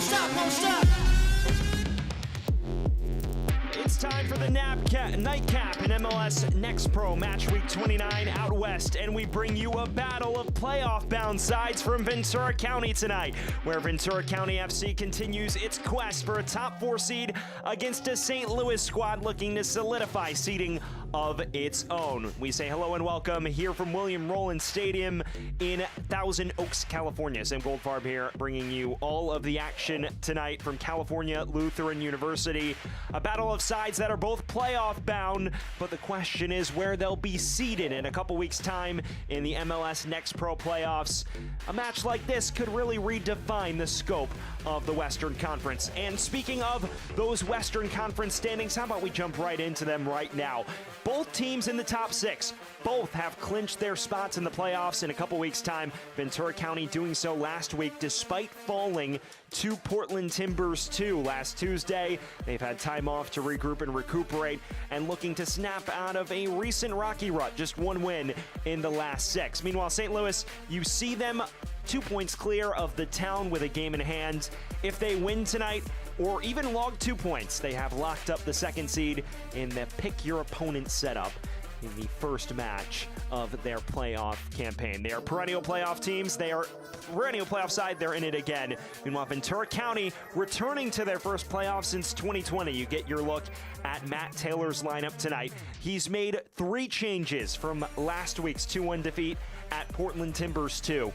stop. It's time for the nightcap in MLS Next Pro Match Week 29 out west, and we bring you a battle of playoff-bound sides from Ventura County tonight, where Ventura County FC continues its quest for a top 4 seed against a St. Louis squad looking to solidify seeding of its own. We say hello and welcome here from William Roland Stadium in Thousand Oaks, California. Sam Goldfarb here, bringing you all of the action tonight from California Lutheran University. A battle of sides that are both playoff bound, but the question is where they'll be seeded in a couple weeks' time in the MLS Next Pro playoffs. A match like this could really redefine the scope of the Western Conference. And speaking of those Western Conference standings, how about we jump right into them right now? Both teams in the top 6, both have clinched their spots in the playoffs in a couple weeks' time. Ventura County doing so last week despite falling to Portland Timbers 2 last Tuesday. They've had time off to regroup and recuperate and looking to snap out of a recent rocky rut, just one win in the last 6. Meanwhile, St. Louis, you see them 2 points clear of the town with a game in hand. If they win tonight, or even log 2 points, they have locked up the second seed in the pick your opponent setup in the first match of their playoff campaign. They are perennial playoff teams. They are perennial playoff side. They're in it again. Meanwhile, Ventura County returning to their first playoff since 2020. You get your look at Matt Taylor's lineup tonight. He's made 3 changes from last week's 2-1 defeat at Portland Timbers 2.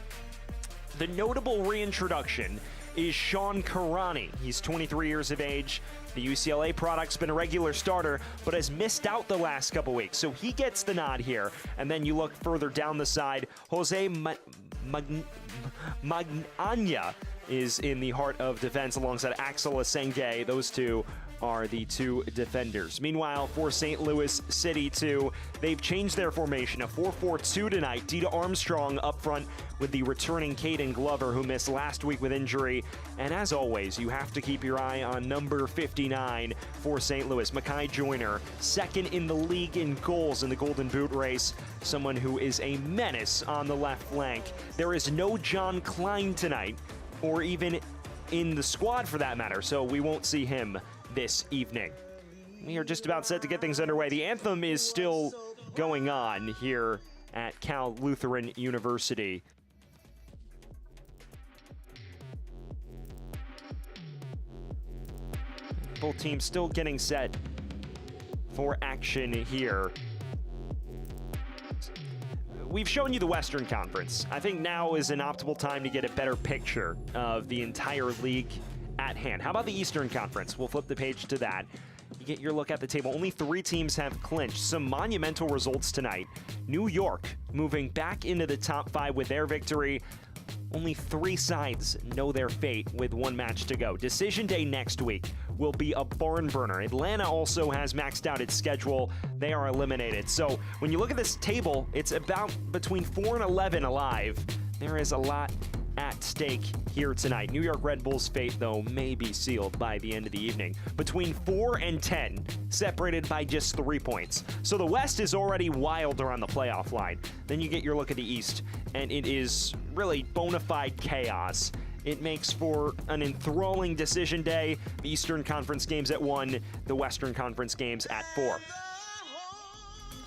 The notable reintroduction is Sean Karani. He's 23 years of age. The UCLA product's been a regular starter, but has missed out the last couple weeks, so he gets the nod here. And then you look further down the side, Jose Magana is in the heart of defense alongside Axel Asenge. Those two are the 2 defenders. Meanwhile, for St. Louis CITY2, they've changed their formation, a 4-4-2 tonight. Dita Armstrong up front with the returning Caden Glover, who missed last week with injury. And as always, you have to keep your eye on number 59 for St. Louis, Makai Joyner, second in the league in goals in the Golden Boot race, someone who is a menace on the left flank. There is no John Klein tonight, or even in the squad for that matter, so we won't see him this evening. We are just about set to get things underway. The anthem is still going on here at Cal Lutheran University. Both teams still getting set for action here. We've shown you the Western Conference. I think now is an optimal time to get a better picture of the entire league at hand. How about the Eastern Conference? We'll flip the page to that. You get your look at the table. Only 3 teams have clinched. Some monumental results tonight. New York moving back into the top 5 with their victory. Only 3 sides know their fate with 1 match to go. Decision day next week will be a barn burner. Atlanta also has maxed out its schedule. They are eliminated. So when you look at this table, it's about between 4 and 11 alive. There is a lot at stake here tonight. New York Red Bulls' fate, though, may be sealed by the end of the evening. Between 4 and 10, separated by just 3 points. So the West is already wild around the playoff line. Then you get your look at the East, and it is really bona fide chaos. It makes for an enthralling decision day. The Eastern Conference games at 1, the Western Conference games at 4.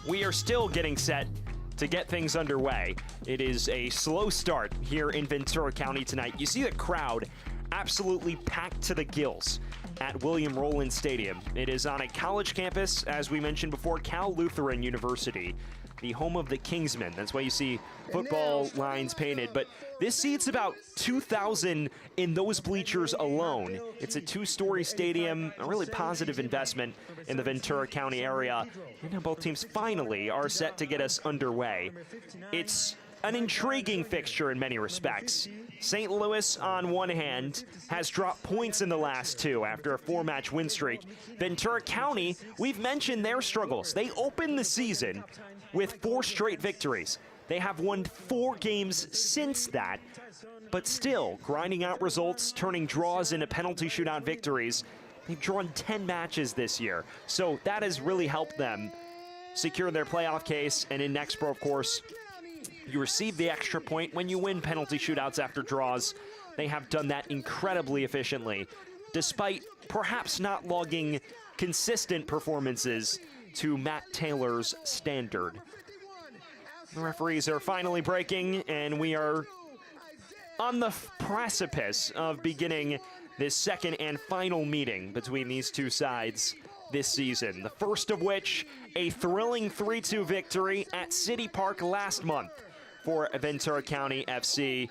We are still getting set to get things underway. It is a slow start here in Ventura County tonight. You see the crowd absolutely packed to the gills at William Roland Stadium. It is on a college campus, as we mentioned before, Cal Lutheran University, the home of the Kingsmen. That's why you see football lines painted. But this seats about 2,000 in those bleachers alone. It's a 2-story stadium, a really positive investment in the Ventura County area. And now both teams finally are set to get us underway. It's an intriguing fixture in many respects. St. Louis, on one hand, has dropped points in the last 2 after a 4-match win streak. Ventura County, we've mentioned their struggles. They opened the season with 4 straight victories. They have won 4 games since that, but still grinding out results, turning draws into penalty shootout victories. They've drawn 10 matches this year, so that has really helped them secure their playoff case. And in Next Pro, of course, you receive the extra point when you win penalty shootouts after draws. they have done that incredibly efficiently, despite perhaps not logging consistent performances to Matt Taylor's standard. The referees are finally breaking, and we are on the precipice of beginning this second and final meeting between these two sides this season. The first of which, a thrilling 3-2 victory at City Park last month for Ventura County FC.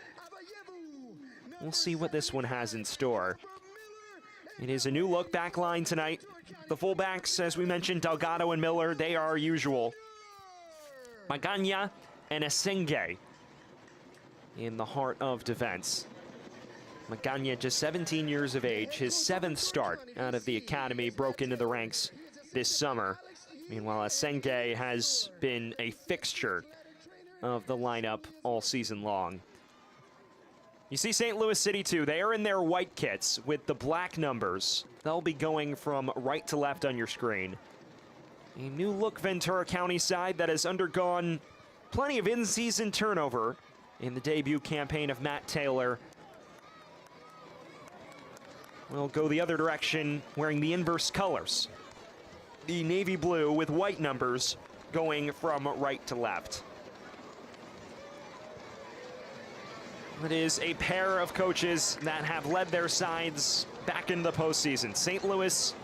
We'll see what this one has in store. It is a new look back line tonight. The fullbacks, as we mentioned, Delgado and Miller, they are usual. Magana and Asenge in the heart of defense. Magana, just 17 years of age, his 7th start out of the academy, broke into the ranks this summer. Meanwhile, Asenge has been a fixture of the lineup all season long. You see St. Louis City 2, they are in their white kits with the black numbers. They'll be going from right to left on your screen. A new look Ventura County side that has undergone plenty of in-season turnover in the debut campaign of Matt Taylor. We'll go the other direction, wearing the inverse colors. The navy blue with white numbers going from right to left. It is a pair of coaches that have led their sides back into the postseason. St. Louis,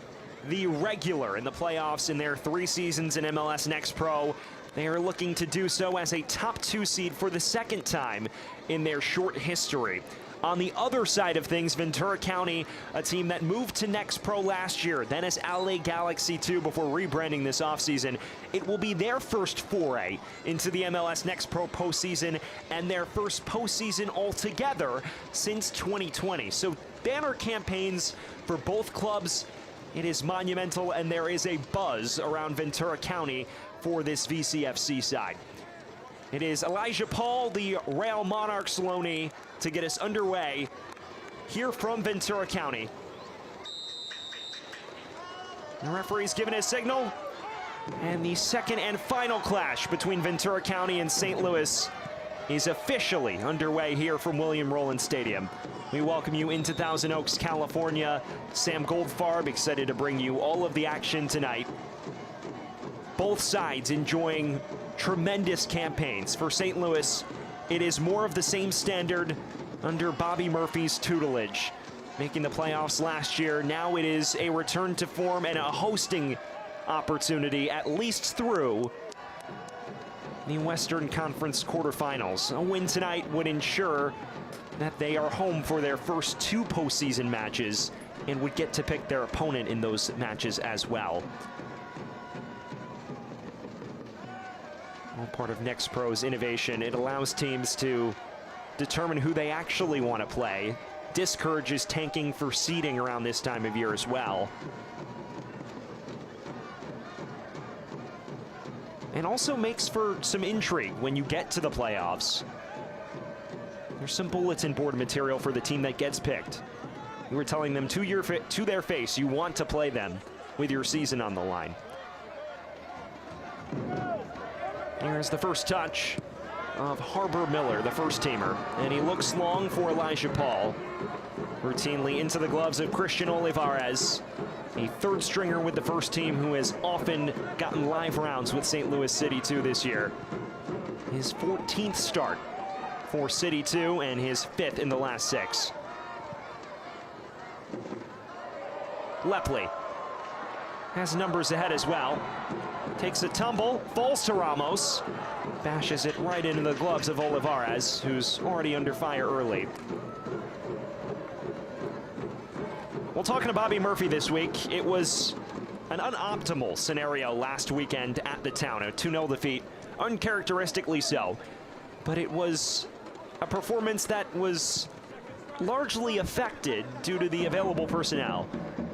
the regular in the playoffs in their 3 seasons in MLS NEXT Pro. They are looking to do so as a top 2 seed for the 2nd time in their short history. On the other side of things, Ventura County, a team that moved to NEXT Pro last year, then as LA Galaxy 2 before rebranding this offseason. It will be their first foray into the MLS NEXT Pro postseason and their first postseason altogether since 2020. So banner campaigns for both clubs. It is monumental, and there is a buzz around Ventura County for this VCFC side. It is Elijah Paul, the Real Monarchs loanee, to get us underway here from Ventura County. The referee's given his signal, and the second and final clash between Ventura County and St. Louis is officially underway here from William Rowland Stadium. We welcome you into Thousand Oaks, California. Sam Goldfarb, excited to bring you all of the action tonight. Both sides enjoying tremendous campaigns. For St. Louis, it is more of the same standard under Bobby Murphy's tutelage. Making the playoffs last year, now it is a return to form and a hosting opportunity, at least through the Western Conference quarterfinals. A win tonight would ensure that they are home for their first 2 postseason matches and would get to pick their opponent in those matches as well. All part of NEXT Pro's innovation. It allows teams to determine who they actually want to play. Discourages tanking for seeding around this time of year as well. And also makes for some intrigue when you get to the playoffs. There's some bulletin board material for the team that gets picked. You were telling them to their face you want to play them with your season on the line. Here's the first touch of Harbor Miller, the first teamer, and he looks long for Elijah Paul. Routinely into the gloves of Christian Olivares, a 3rd stringer with the first team who has often gotten live rounds with St. Louis City 2 this year. His 14th start for City 2 and his 5th in the last 6. Lepley has numbers ahead as well. Takes a tumble, falls to Ramos, bashes it right into the gloves of Olivares, who's already under fire early. Well, talking to Bobby Murphy this week, it was an unoptimal scenario last weekend at the Town, a 2-0 defeat, uncharacteristically so. But it was a performance that was largely affected due to the available personnel.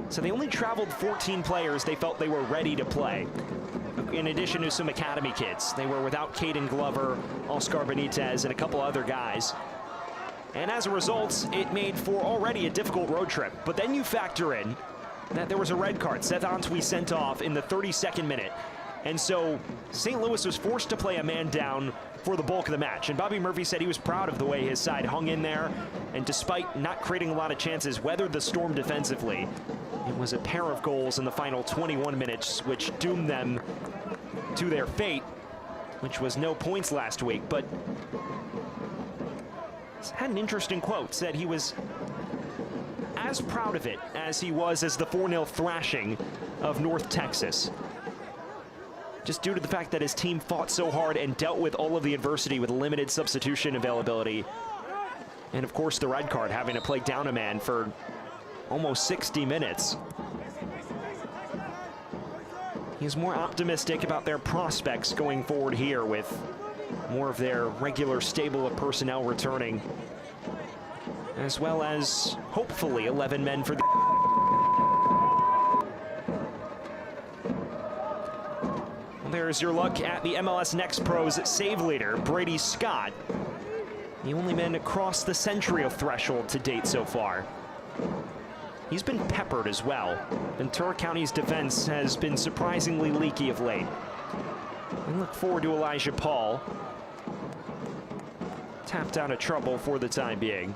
So they only traveled 14 players they felt they were ready to play. In addition to some academy kids. They were without Caden Glover, Oscar Benitez, and a couple other guys. And as a result, it made for already a difficult road trip. But then you factor in that there was a red card. Seth Antwi sent off in the 32nd minute. And so St. Louis was forced to play a man down for the bulk of the match. And Bobby Murphy said he was proud of the way his side hung in there, and despite not creating a lot of chances, weathered the storm defensively. It was a pair of goals in the final 21 minutes, which doomed them to their fate, which was no points last week. But he had an interesting quote, said he was as proud of it as he was as the 4-0 thrashing of North Texas. Just due to the fact that his team fought so hard and dealt with all of the adversity with limited substitution availability. And of course the red card, having to play down a man for almost 60 minutes. He's more optimistic about their prospects going forward here, with more of their regular stable of personnel returning, as well as hopefully 11 men for the... Well, there's your look at the MLS Next Pro's save leader, Brady Scott. The only man to cross the century threshold to date so far. He's been peppered as well. Ventura County's defense has been surprisingly leaky of late. I look forward to Elijah Paul. Tapped out of trouble for the time being.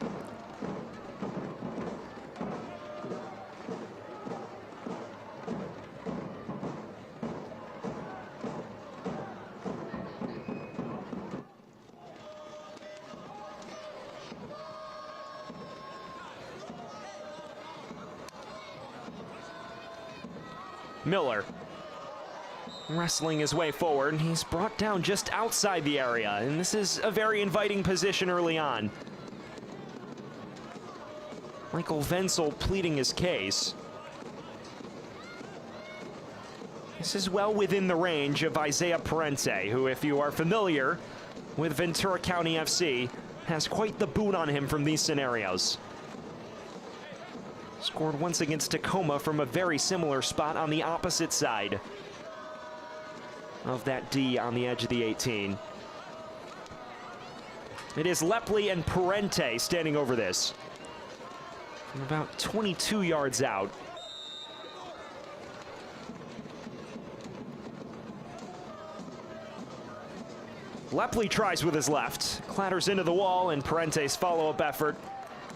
Miller wrestling his way forward. He's brought down just outside the area, and this is a very inviting position early on. Michael Wenzel pleading his case. This is well within the range of Isaiah Parente, who, if you are familiar with Ventura County FC, has quite the boot on him from these scenarios. Scored once against Tacoma from a very similar spot on the opposite side of that D on the edge of the 18. It is Lepley and Parente standing over this from about 22 yards out. Lepley tries with his left, clatters into the wall, and Parente's follow-up effort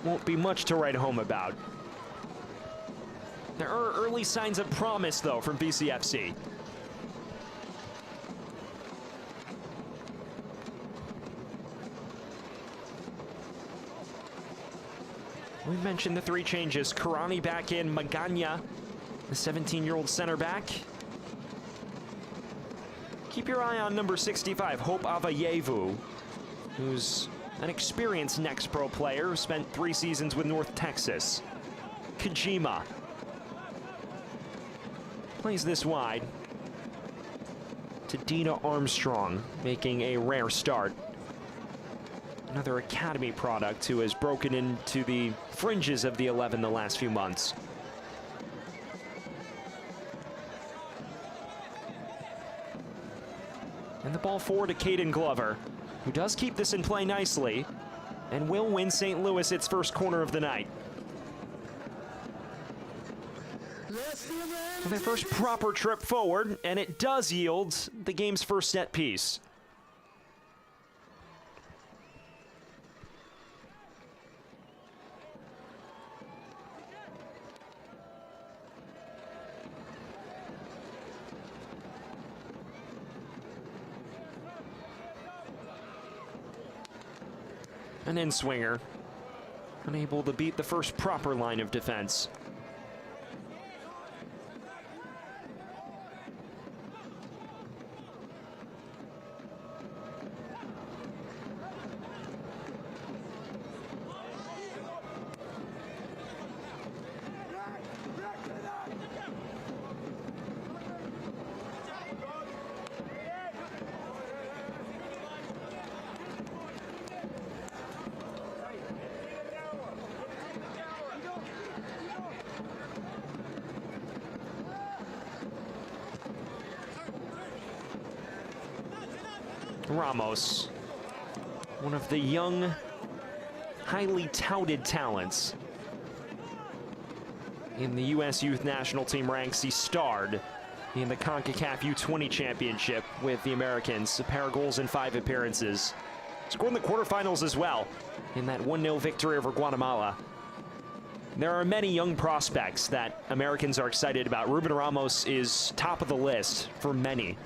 won't be much to write home about. There are early signs of promise, though, from BCFC. We mentioned the 3 changes. Karani back in, Magana, the 17-year-old center back. Keep your eye on number 65, Hope Avayevu, who's an experienced Next Pro player who spent 3 seasons with North Texas. Kajima plays this wide to Dina Armstrong, making a rare start. Another academy product who has broken into the fringes of the 11 the last few months. And the ball forward to Caden Glover, who does keep this in play nicely and will win St. Louis its first corner of the night. Their first proper trip forward, and it does yield the game's first set piece. An in-swinger, unable to beat the first proper line of defense. Ramos, one of the young, highly touted talents in the U.S. Youth National Team ranks. He starred in the CONCACAF U20 Championship with the Americans. A pair of goals in 5 appearances. Scored in the quarterfinals as well in that 1-0 victory over Guatemala. There are many young prospects that Americans are excited about. Ruben Ramos is top of the list for many.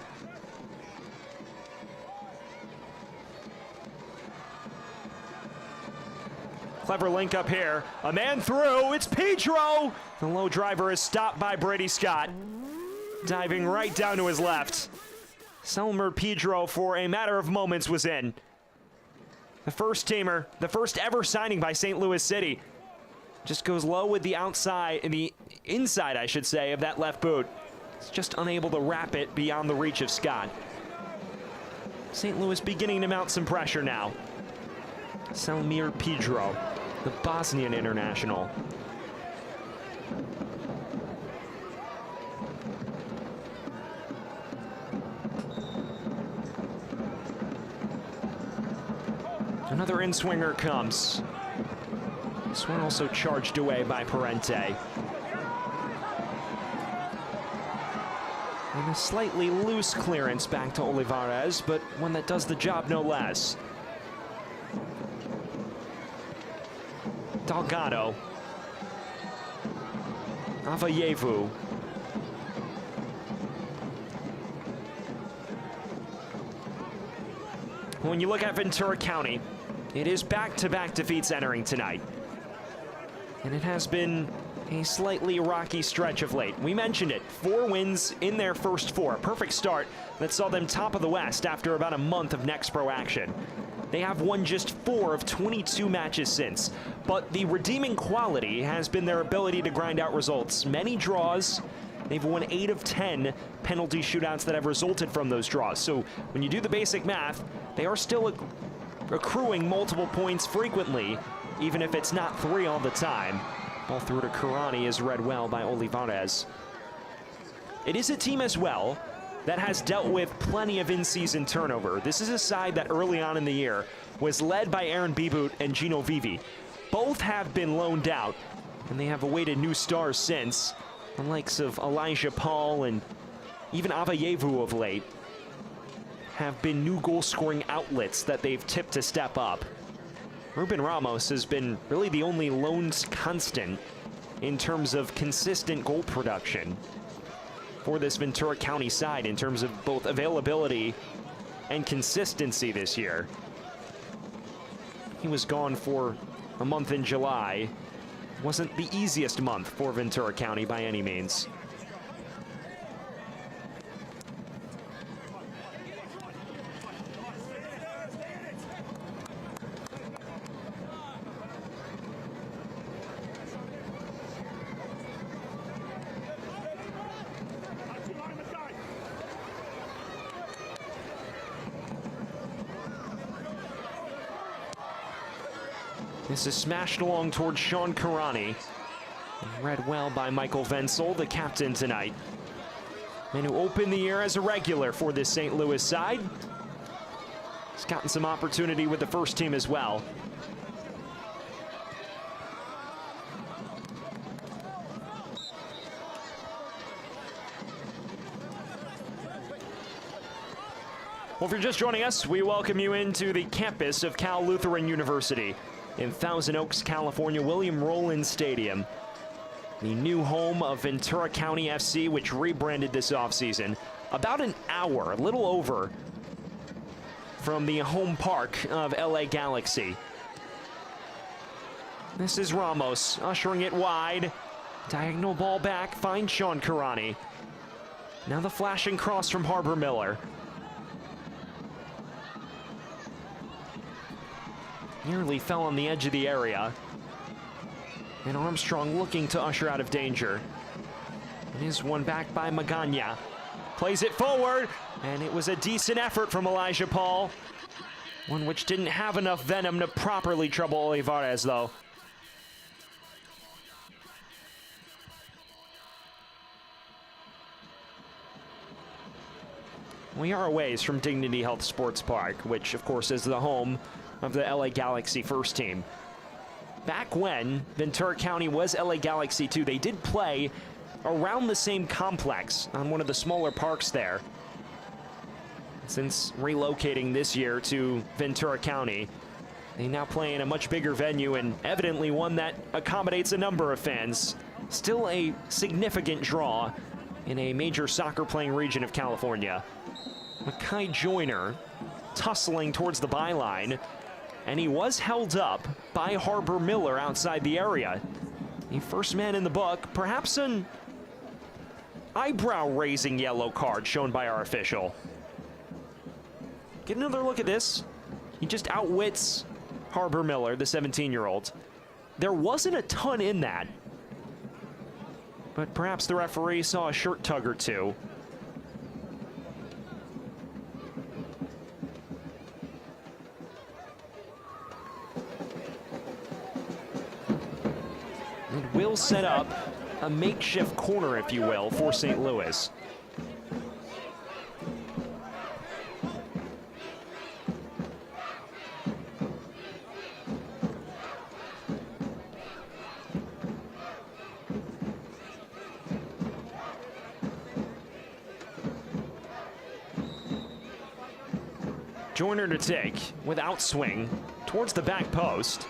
Clever link up here. A man through. It's Pedro. The low driver is stopped by Brady Scott. Diving right down to his left. Selmer Pedro, for a matter of moments, was in. The first teamer, the first ever signing by St. Louis City. Just goes low with the outside, the inside, I should say, of that left boot. It's just unable to wrap it beyond the reach of Scott. St. Louis beginning to mount some pressure now. Selmer Pedro, the Bosnian international. Another in-swinger comes. This one also charged away by Parente. And a slightly loose clearance back to Olivares, but one that does the job no less. Delgado. Avayevu. When you look at Ventura County, it is back-to-back defeats entering tonight. And it has been a slightly rocky stretch of late. We mentioned it, 4 wins in their first 4. Perfect start that saw them top of the West after about a month of Next Pro action. They have won just 4 of 22 matches since. But the redeeming quality has been their ability to grind out results. Many draws. They've won 8 of 10 penalty shootouts that have resulted from those draws. So when you do the basic math, they are still accruing multiple points frequently, even if it's not 3 all the time. Ball through to Karani is read well by Olivares. It is a team as well that has dealt with plenty of in-season turnover. This is a side that early on in the year was led by Aaron Bebout and Gino Vivi. Both have been loaned out, and they have awaited new stars since. The likes of Elijah Paul and even Avayevu of late have been new goal-scoring outlets that they've tipped to step up. Ruben Ramos has been really the only lone constant in terms of consistent goal production for this Ventura County side in terms of both availability and consistency this year. He was gone for a month in July. Wasn't the easiest month for Ventura County by any means. This is smashed along towards Sean Karani. Read well by Michael Venzel, the captain tonight. And who opened the year as a regular for this St. Louis side. He's gotten some opportunity with the first team as well. Well, if you're just joining us, we welcome you into the campus of Cal Lutheran University in Thousand Oaks, California, William Roland Stadium. The new home of Ventura County FC, which rebranded this offseason. About an hour, a little over, from the home park of LA Galaxy. This is Ramos, ushering it wide. Diagonal ball back, finds Sean Karani. Now the flashing cross from Harbor Miller. Nearly fell on the edge of the area. And Armstrong looking to usher out of danger. It is one back by Magana. Plays it forward, and it was a decent effort from Elijah Paul. One which didn't have enough venom to properly trouble Olivares, though. We are a ways from Dignity Health Sports Park, which, of course, is the home of the LA Galaxy first team. Back when Ventura County was LA Galaxy 2, they did play around the same complex on one of the smaller parks there. Since relocating this year to Ventura County, they now play in a much bigger venue and evidently one that accommodates a number of fans. Still a significant draw in a major soccer playing region of California. Makai Joyner tussling towards the byline, and he was held up by Harbor Miller outside the area. The first man in the book, perhaps an eyebrow-raising yellow card shown by our official. Get another look at this. He just outwits Harbor Miller, the 17-year-old. There wasn't a ton in that, but perhaps the referee saw a shirt tug or two. It will set up a makeshift corner, if you will, for St. Louis. Joyner to take without swing towards the back post.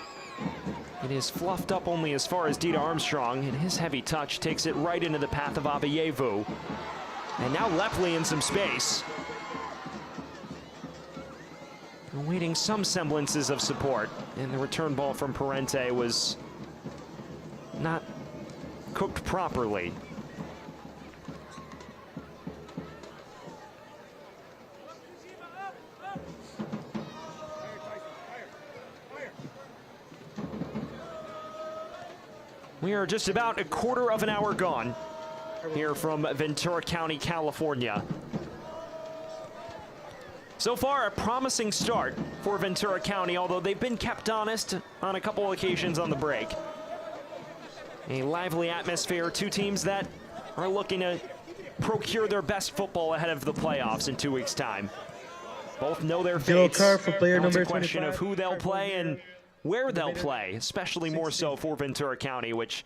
It is fluffed up only as far as Dita Armstrong, and his heavy touch takes it right into the path of Abayevu. And now Lepley in some space, awaiting some semblances of support, and the return ball from Parente was not cooked properly. We are just about a quarter of an hour gone here from Ventura County, California. So far, a promising start for Ventura County, although they've been kept honest on a couple occasions on the break. A lively atmosphere, two teams that are looking to procure their best football ahead of the playoffs in 2 weeks' time. Both know their fates. Now it's a question of who they'll play and where they'll play, especially more so for Ventura County, which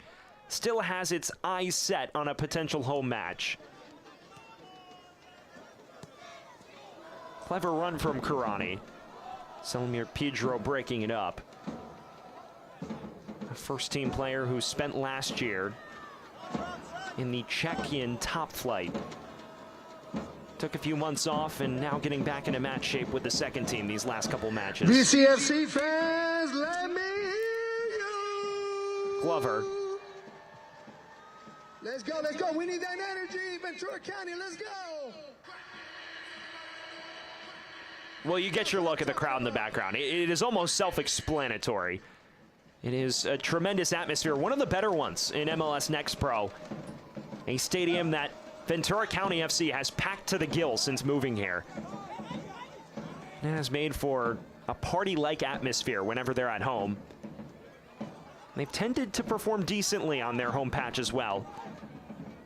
still has its eyes set on a potential home match. Clever run from Karani. Selmir Pedro breaking it up. A first-team player who spent last year in the Czechian top flight. Took a few months off and now getting back into match shape with the second team these last couple matches. VCFC fans, let me hear you. Glover. Let's go, let's go. We need that energy. Ventura County, let's go. Well, you get your look at the crowd in the background. It is almost self-explanatory. It is a tremendous atmosphere, one of the better ones in MLS Next Pro. A stadium that Ventura County FC has packed to the gill since moving here. It has made for a party-like atmosphere whenever they're at home. They've tended to perform decently on their home patch as well.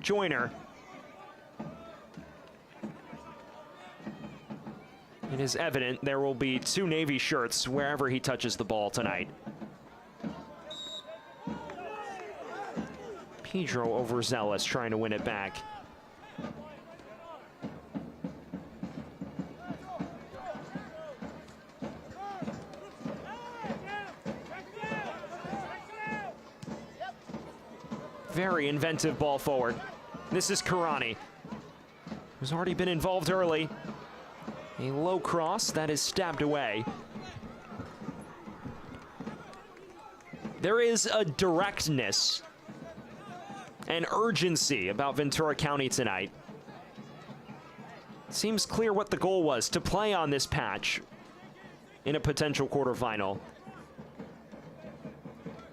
Joyner. It is evident there will be two Navy shirts wherever he touches the ball tonight. Pedro overzealous, trying to win it back. Very inventive ball forward. This is Karani, who's already been involved early. A low cross that is stabbed away. There is a directness and urgency about Ventura County tonight. It seems clear what the goal was, to play on this patch in a potential quarterfinal.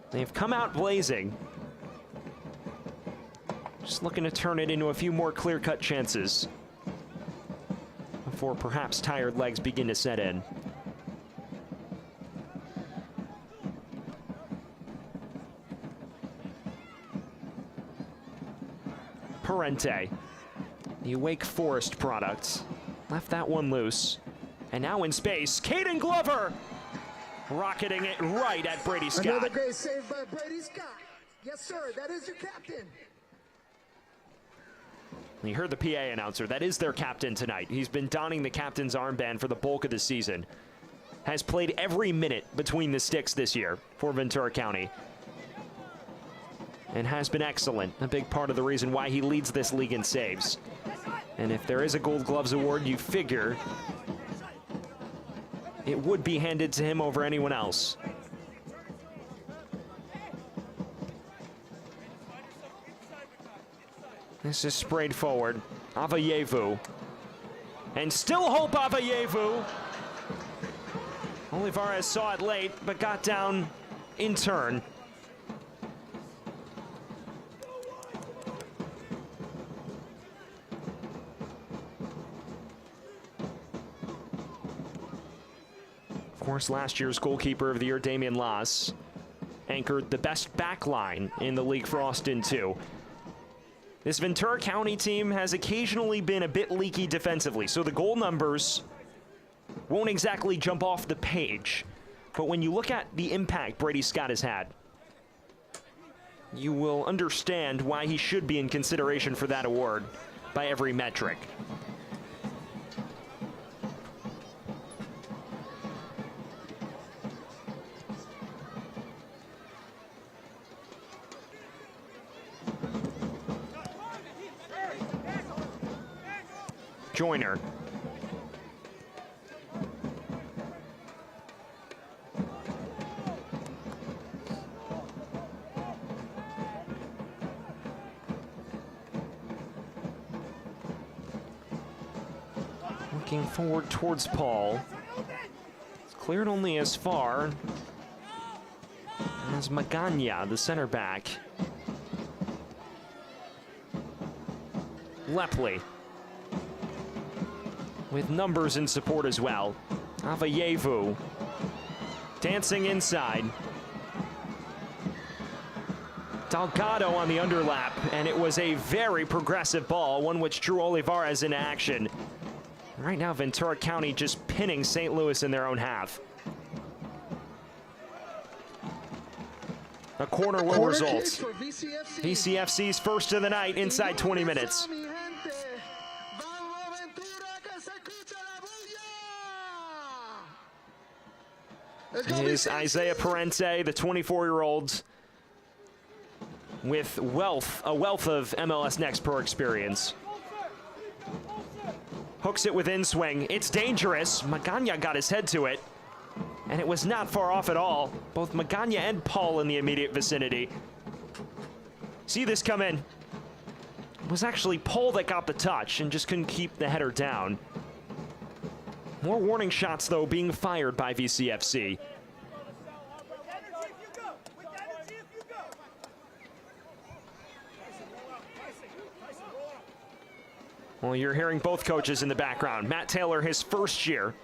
They've come out blazing. Just looking to turn it into a few more clear-cut chances before perhaps tired legs begin to set in. Parente, the Wake Forest product, left that one loose. And now in space, Caden Glover rocketing it right at Brady Scott. Another great save by Brady Scott. Yes, sir, that is your captain. You heard the PA announcer. That is their captain tonight. He's been donning the captain's armband for the bulk of the season. Has played every minute between the sticks this year for Ventura County. And has been excellent. A big part of the reason why he leads this league in saves. And if there is a Gold Gloves award, you figure it would be handed to him over anyone else. This is sprayed forward. Avayevu. And still hope Avayevu. Olivares saw it late, but got down in turn. Of course, last year's goalkeeper of the year, Damian Las, anchored the best back line in the league for Austin, too. This Ventura County team has occasionally been a bit leaky defensively, so the goal numbers won't exactly jump off the page. But when you look at the impact Brady Scott has had, you will understand why he should be in consideration for that award by every metric. Joyner. Looking forward towards Paul. It's cleared only as far as Magana, the center back. Lepley. With numbers in support as well. Avayevu dancing inside. Delgado on the underlap, and it was a very progressive ball, one which drew Olivares into action. Right now, Ventura County just pinning St. Louis in their own half. A corner will result. VCFC's first of the night inside 20 minutes. It is Isaiah Parente, the 24-year-old, with a wealth of MLS Next Pro experience. Hooks it with in-swing. It's dangerous. Magana got his head to it, and it was not far off at all. Both Magana and Paul in the immediate vicinity. See this come in. It was actually Paul that got the touch and just couldn't keep the header down. More warning shots, though, being fired by VCFC. Well, you're hearing both coaches in the background. Matt Taylor, his first year,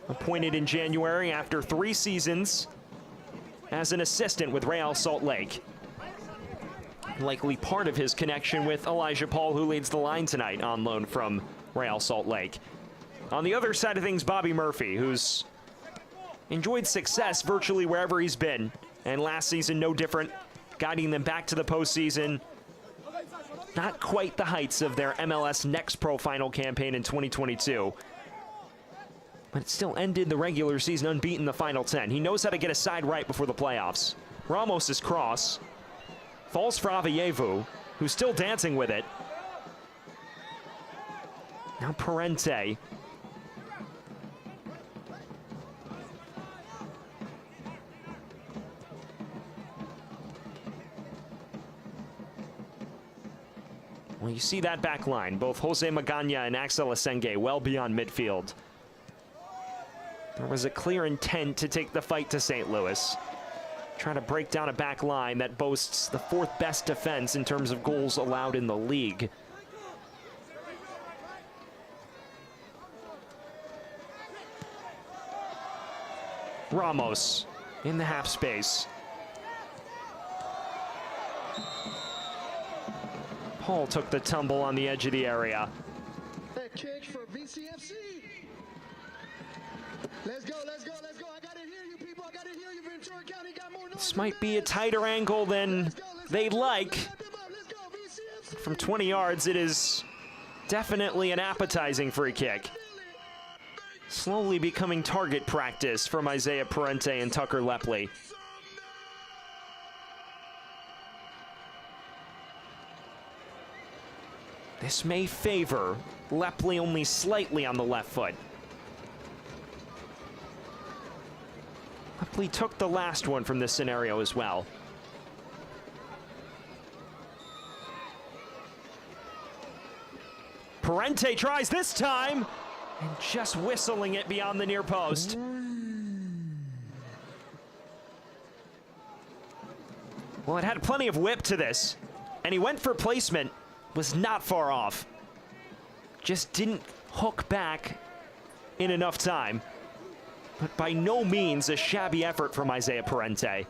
appointed in January after 3 seasons as an assistant with Real Salt Lake. Likely part of his connection with Elijah Paul, who leads the line tonight on loan from Real Salt Lake. On the other side of things, Bobby Murphy, who's enjoyed success virtually wherever he's been. And last season, no different, guiding them back to the postseason. Not quite the heights of their MLS Next Pro final campaign in 2022. But it still ended the regular season unbeaten the final 10. He knows how to get a side right before the playoffs. Ramos' cross falls for Avayevu, who's still dancing with it. Now Parente. Well, you see that back line, both Jose Magana and Axel Asenge well beyond midfield. There was a clear intent to take the fight to St. Louis. Trying to break down a back line that boasts the 4th best defense in terms of goals allowed in the league. Ramos in the half space. Paul took the tumble on the edge of the area. Kick for VCFC. Let's go, let's go, let's go. I gotta hear you, people. I gotta hear you. Ventura County got more noise. This might be a tighter angle than they'd like. From 20 yards, it is Definitely an appetizing free kick. Slowly becoming target practice from Isaiah Parente and Tucker Lepley. This may favor Lepley only slightly on the left foot. Lepley took the last one from this scenario as well. Parente tries this time, and just whistling it beyond the near post. Well, it had plenty of whip to this, and he went for placement, was not far off. Just didn't hook back in enough time. But by no means a shabby effort from Isaiah Parente.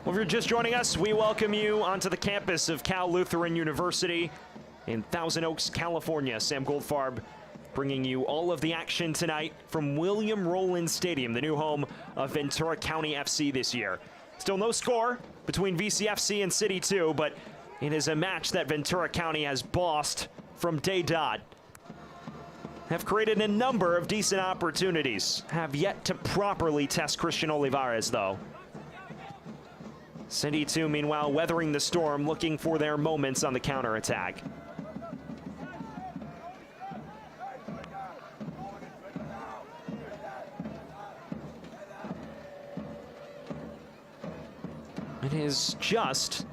Well, if you're just joining us, we welcome you onto the campus of Cal Lutheran University in Thousand Oaks, California. Sam Goldfarb bringing you all of the action tonight from William Rowland Stadium, the new home of Ventura County FC this year. Still no score between VCFC and CITY2, but it is a match that Ventura County has bossed from day dot. Have created a number of decent opportunities. Have yet to properly test Christian Olivares, though. CITY2, meanwhile, weathering the storm, looking for their moments on the counterattack. It is just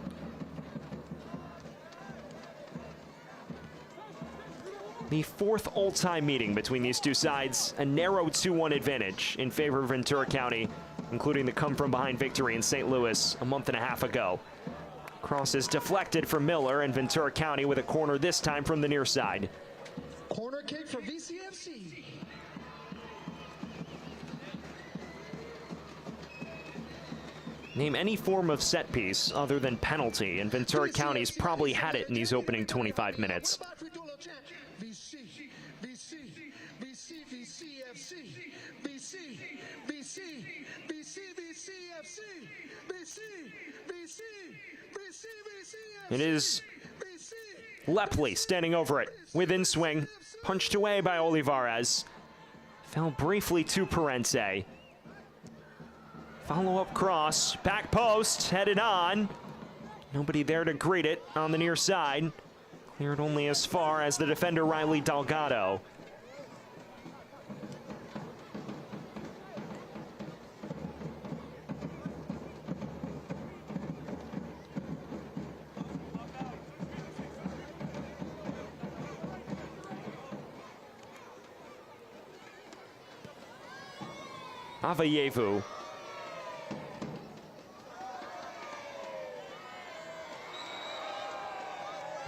the fourth all-time meeting between these two sides, a narrow 2-1 advantage in favor of Ventura County, including the come-from-behind victory in St. Louis a month and a half ago. Cross is deflected from Miller, and Ventura County with a corner this time from the near side. Corner kick for VCFC. Name any form of set piece other than penalty, and Ventura County's probably had it in these opening 25 minutes. It is Lepley standing over it with in swing, punched away by Olivares. Fell briefly to Parente. Follow-up cross, back post, headed on. Nobody there to greet it on the near side. Cleared only as far as the defender Riley Delgado. Avayevu.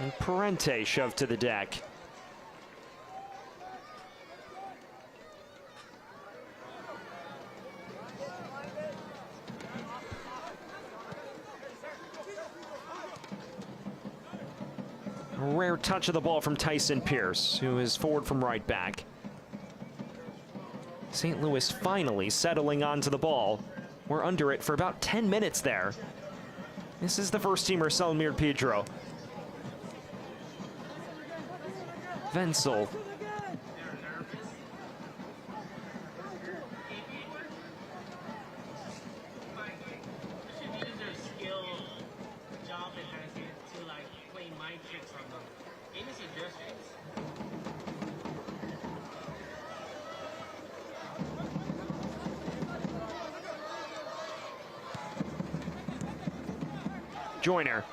And Parente shoved to the deck. A rare touch of the ball from Tyson Pierce, who is forward from right back. St. Louis finally settling onto the ball. We're under it for about 10 minutes there. This is the first teamer, Selmir Pedro. Wenzel. Joyner.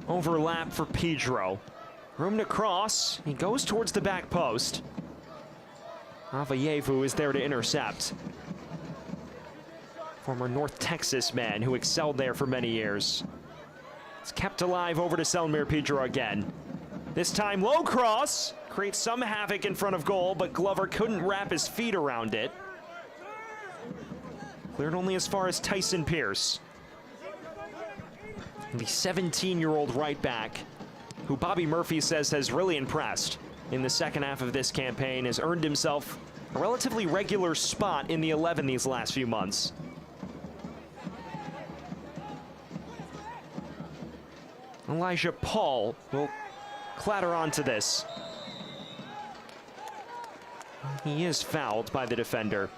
Overlap for Pedro. Room to cross. He goes towards the back post. Avayevu is there to intercept. Former North Texas man who excelled there for many years. It's kept alive over to Selmir Pedro again. This time low cross. Creates some havoc in front of goal, but Glover couldn't wrap his feet around it. Cleared only as far as Tyson Pierce. The 17-year-old right back, who Bobby Murphy says has really impressed in the second half of this campaign, has earned himself a relatively regular spot in the 11 these last few months. Elijah Paul will clatter onto this. He is fouled by the defender.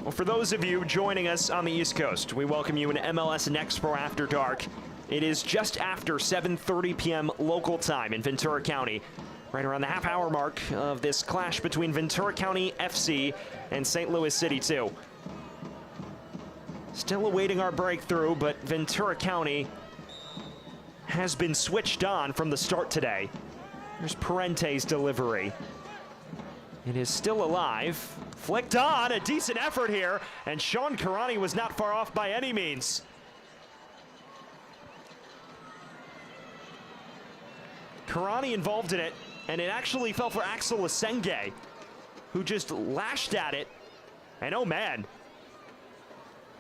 Well, for those of you joining us on the East Coast, we welcome you in MLS Next Pro After Dark. It is just after 7:30 p.m. local time in Ventura County, right around the half-hour mark of this clash between Ventura County FC and St. Louis City 2. Still awaiting our breakthrough, but Ventura County has been switched on from the start today. There's Parente's delivery. It is still alive. Flicked on, a decent effort here, and Sean Karani was not far off by any means. Karani involved in it, and it actually fell for Axel Asenge, who just lashed at it, and oh man,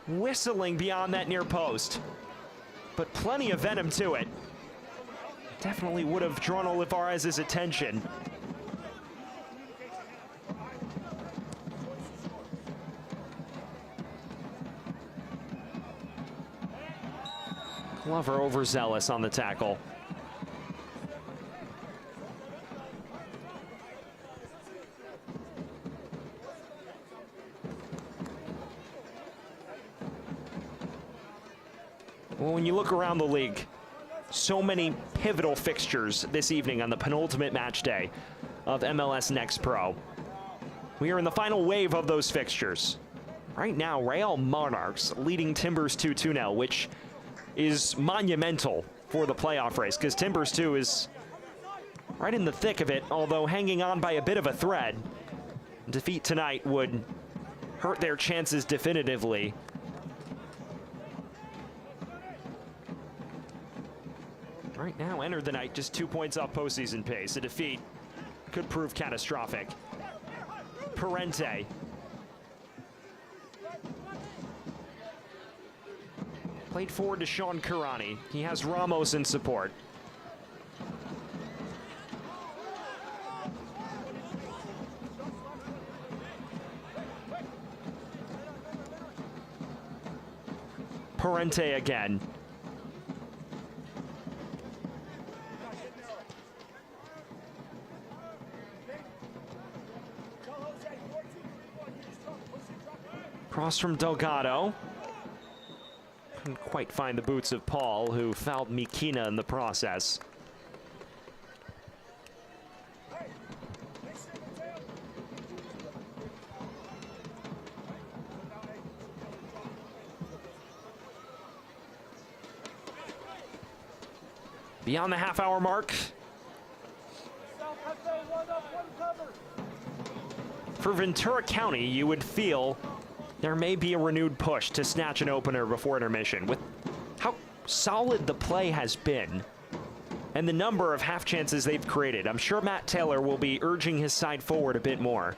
whistling beyond that near post, but plenty of venom to it. Definitely would have drawn Olivares' attention. Glover overzealous on the tackle. Well, when you look around the league, so many pivotal fixtures this evening on the penultimate match day of MLS Next Pro. We are in the final wave of those fixtures. Right now, Real Monarchs leading Timbers 2-0, which is monumental for the playoff race, because Timbers 2 is right in the thick of it, although hanging on by a bit of a thread. Defeat tonight would hurt their chances definitively. Right now, entered the night just 2 points off postseason pace. A defeat could prove catastrophic. Parente. Played forward to Sean Karani. He has Ramos in support. Parente again. Cross from Delgado. Couldn't quite find the boots of Paul, who fouled Mikina in the process. Beyond the half-hour mark. For Ventura County, you would feel there may be a renewed push to snatch an opener before intermission. With how solid the play has been and the number of half chances they've created, I'm sure Matt Taylor will be urging his side forward a bit more.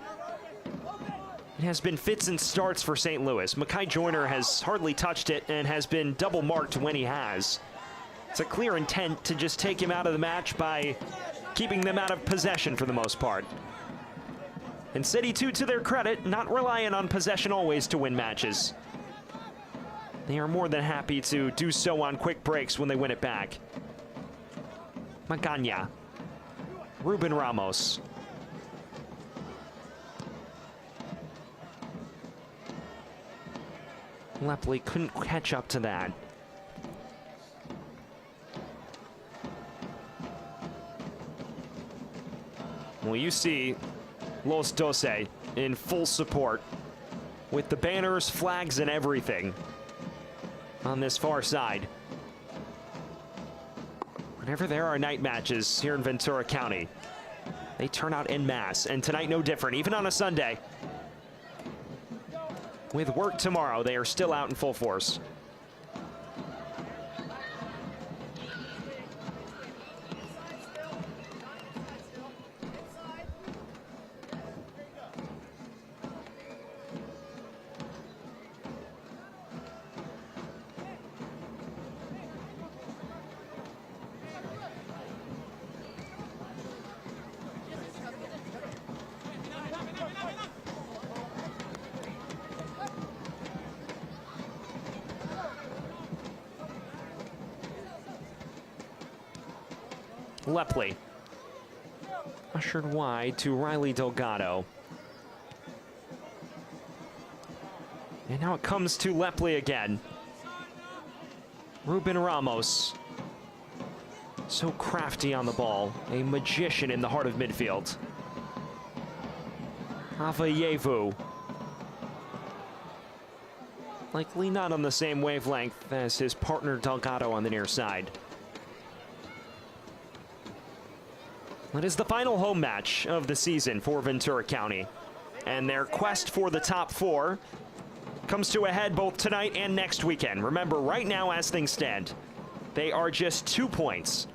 It has been fits and starts for St. Louis. Makai Joyner has hardly touched it and has been double marked when he has. It's a clear intent to just take him out of the match by keeping them out of possession for the most part. And CITY2, to their credit, not reliant on possession always to win matches. They are more than happy to do so on quick breaks when they win it back. Magana. Ruben Ramos. Lepley couldn't catch up to that. Well, you see Los Doce in full support with the banners, flags, and everything on this far side. Whenever there are night matches here in Ventura County, they turn out en masse, and tonight no different, even on a Sunday. with work tomorrow. They are still out in full force. Lepley. Ushered wide to Riley Delgado. And now it comes to Lepley again. Ruben Ramos. So crafty on the ball. A magician in the heart of midfield. Avayevu. Likely not on the same wavelength as his partner Delgado on the near side. It is the final home match of the season for Ventura County, and their quest for the top 4 comes to a head both tonight and next weekend. Remember, right now as things stand, they are just 2 points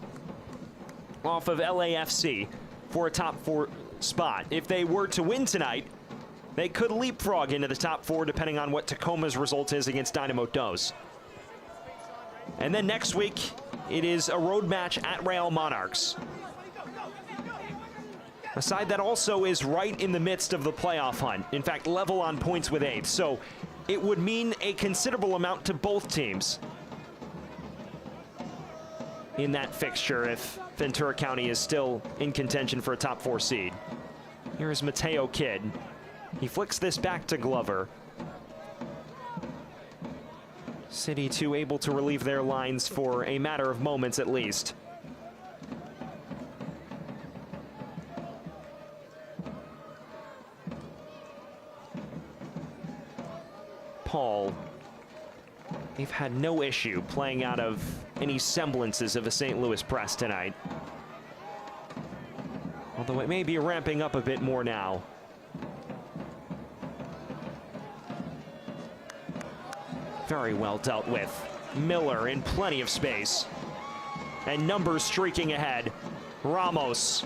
off of LAFC for a top 4 spot. If they were to win tonight, they could leapfrog into the top 4 depending on what Tacoma's result is against Dynamo Dos. And then next week, it is a road match at Real Monarchs. A side that also is right in the midst of the playoff hunt. In fact, level on points with 8th. So it would mean a considerable amount to both teams in that fixture if Ventura County is still in contention for a top 4 seed. Here's Mateo Kidd. He flicks this back to Glover. CITY2 able to relieve their lines for a matter of moments at least. Paul. They've had no issue playing out of any semblances of a St. Louis press tonight. Although it may be ramping up a bit more now. Very well dealt with. Miller in plenty of space. And numbers streaking ahead. Ramos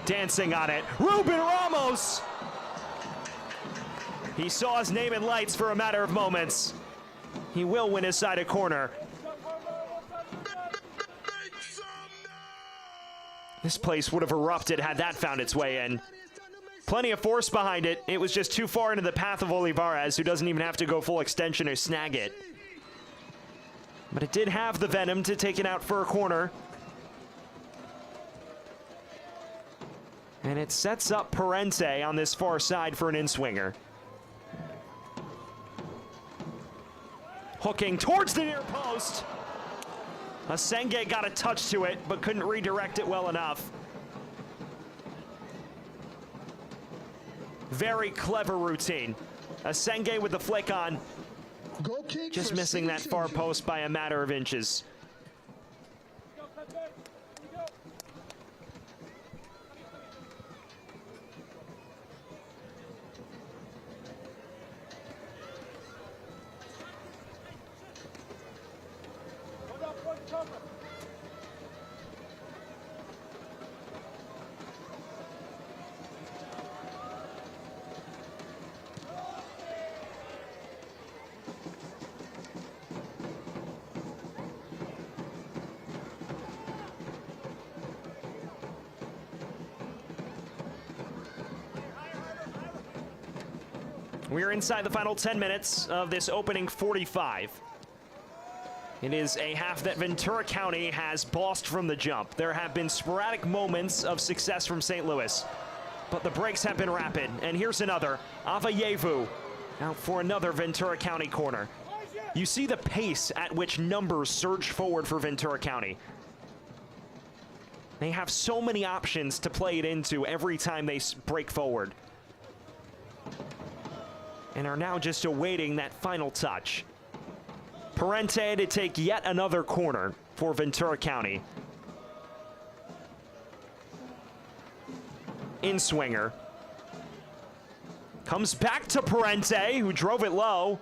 dancing on it. Ruben Ramos! He saw his name in lights for a matter of moments. He will win his side a corner. This place would have erupted had that found its way in. Plenty of force behind it. It was just too far into the path of Olivares, who doesn't even have to go full extension or snag it. But it did have the venom to take it out for a corner. And it sets up Parente on this far side for an in-swinger. Hooking towards the near post. Asenge got a touch to it, but couldn't redirect it well enough. Very clever routine. Asenge with the flick on. Just missing that far post by a matter of inches. We're inside the final 10 minutes of this opening 45. It is a half that Ventura County has bossed from the jump. There have been sporadic moments of success from St. Louis, but the breaks have been rapid. And here's another. Avayevu out for another Ventura County corner. You see the pace at which numbers surge forward for Ventura County. They have so many options to play it into every time they break forward. And are now just awaiting that final touch. Parente to take yet another corner for Ventura County. In-swinger. Comes back to Parente, who drove it low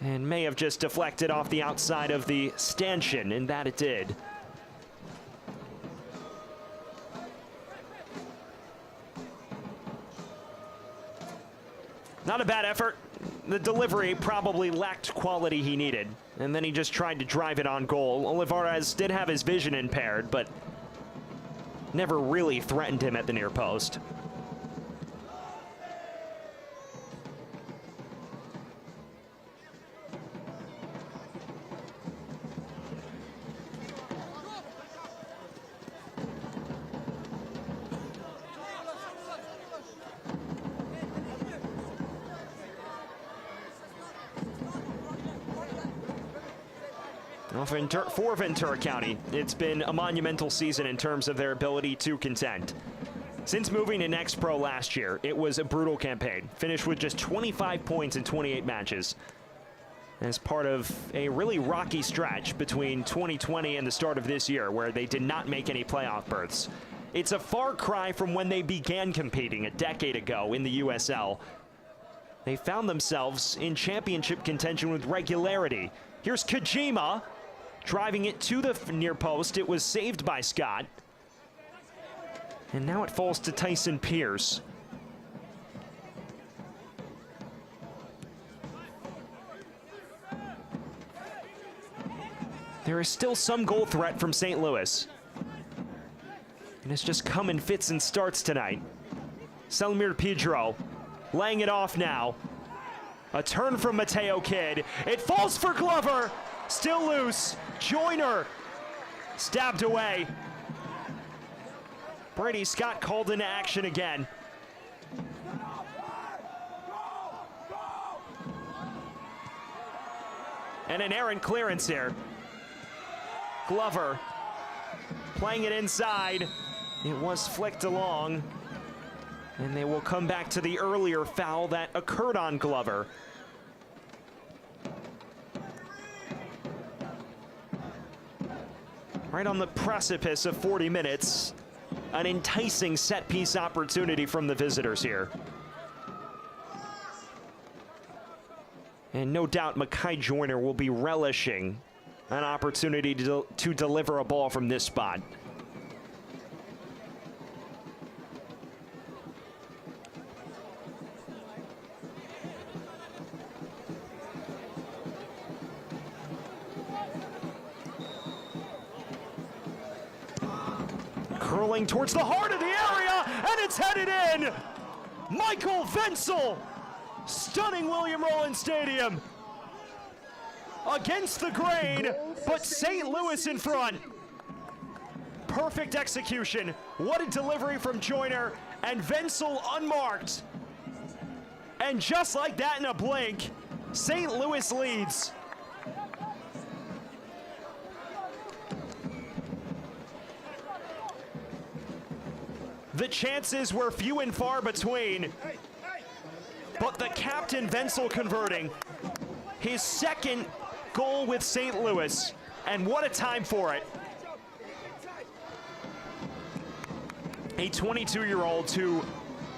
and may have just deflected off the outside of the stanchion, and that it did. Not a bad effort. The delivery probably lacked quality he needed, and then he just tried to drive it on goal. Olivares did have his vision impaired, but never really threatened him at the near post. Well, for Ventura County, it's been a monumental season in terms of their ability to contend. Since moving to Next Pro last year, it was a brutal campaign. Finished with just 25 points in 28 matches. As part of a really rocky stretch between 2020 and the start of this year, where they did not make any playoff berths. It's a far cry from when they began competing a decade ago in the USL. They found themselves in championship contention with regularity. Here's Kojima, driving it to the near post. It was saved by Scott. And now it falls to Tyson Pierce. There is still some goal threat from St. Louis. And it's just come in fits and starts tonight. Selmir Pedro laying it off now. A turn from Mateo Kidd. It falls for Glover. Still loose. Joyner stabbed away. Brady Scott called into action again. And an errant clearance here. Glover playing it inside. It was flicked along. And they will come back to the earlier foul that occurred on Glover. Right on the precipice of 40 minutes. An enticing set-piece opportunity from the visitors here. And no doubt Makai Joyner will be relishing an opportunity to deliver a ball from this spot. Curling towards the heart of the area, and it's headed in! Michael Venzel, stunning William Rollins Stadium. Against the grain, but St. Louis in front. Perfect execution. What a delivery from Joyner, and Venzel unmarked. And just like that in a blink, St. Louis leads. The chances were few and far between, but the captain Venzel converting his second goal with St. Louis, and what a time for it. A 22-year-old who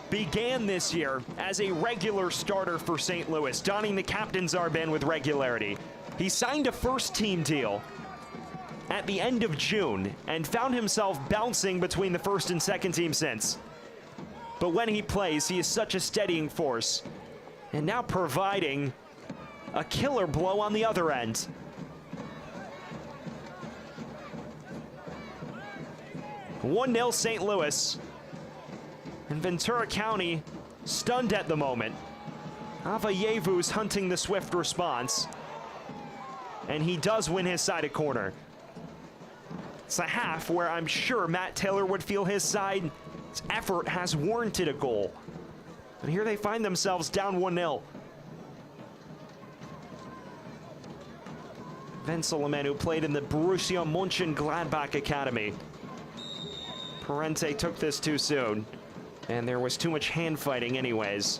began this year as a regular starter for St. Louis, donning the captain's armband with regularity. He signed a first-team deal at the end of June and found himself bouncing between the first and second team since. But when he plays, he is such a steadying force, and now providing a killer blow on the other end. (1-0 St. Louis, and Ventura County stunned at the moment. Avayevu's hunting the swift response, and he does win his side at corner. It's a half where I'm sure Matt Taylor would feel his side's effort has warranted a goal. But here they find themselves down 1-0. Venzel, who played in the Borussia Mönchengladbach Academy. Parente took this too soon, and there was too much hand fighting anyways.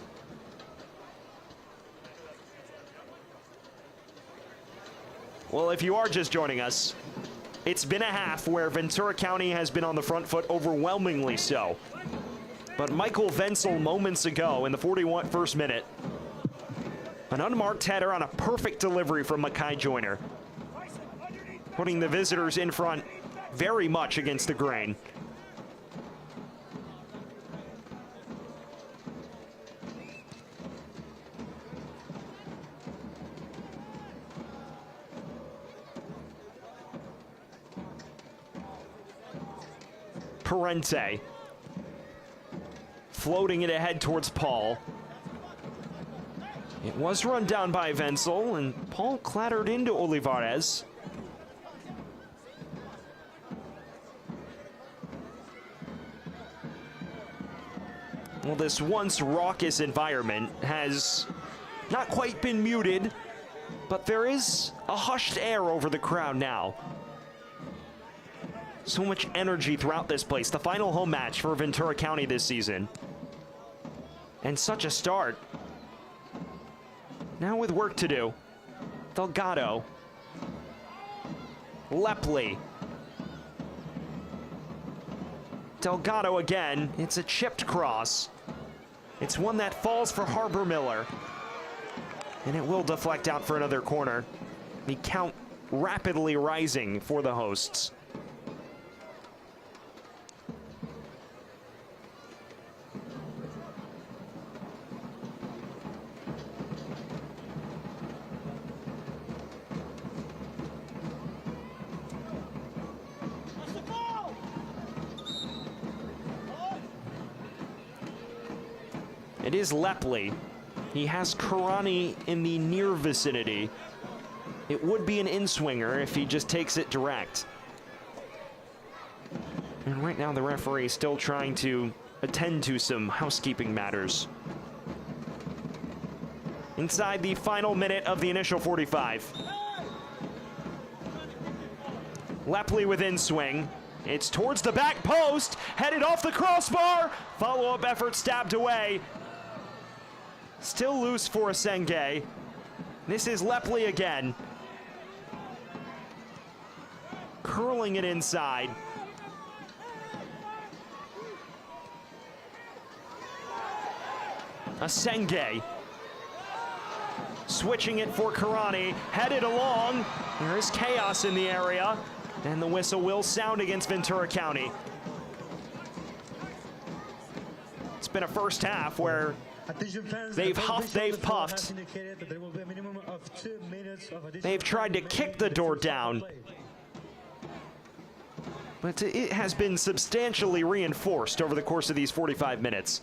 Well, if you are just joining us, it's been a half where Ventura County has been on the front foot, overwhelmingly so. But Michael Wenzel moments ago in the 41st minute. An unmarked header on a perfect delivery from Makai Joyner, putting the visitors in front very much against the grain. Parente floating it ahead towards Paul. It was run down by Wenzel, and Paul clattered into Olivares. Well, this once raucous environment has not quite been muted, but there is a hushed air over the crowd now. So much energy throughout this place. The final home match for Ventura County this season. And such a start. Now with work to do. Delgado. Lepley. Delgado again. It's a chipped cross. It's one that falls for Harbor Miller. And it will deflect out for another corner. The count rapidly rising for the hosts. It is Lepley. He has Karani in the near vicinity. It would be an in-swinger if he just takes it direct. And right now the referee is still trying to attend to some housekeeping matters. Inside the final minute of the initial 45. Lepley with in-swing. It's towards the back post, headed off the crossbar. Follow-up effort stabbed away. Still loose for Asenge. This is Lepley again. Curling it inside. Asenge. Switching it for Karani. Headed along. There is chaos in the area. And the whistle will sound against Ventura County. It's been a first half where they've huffed, they've puffed. They've tried to kick the door down. But it has been substantially reinforced over the course of these 45 minutes.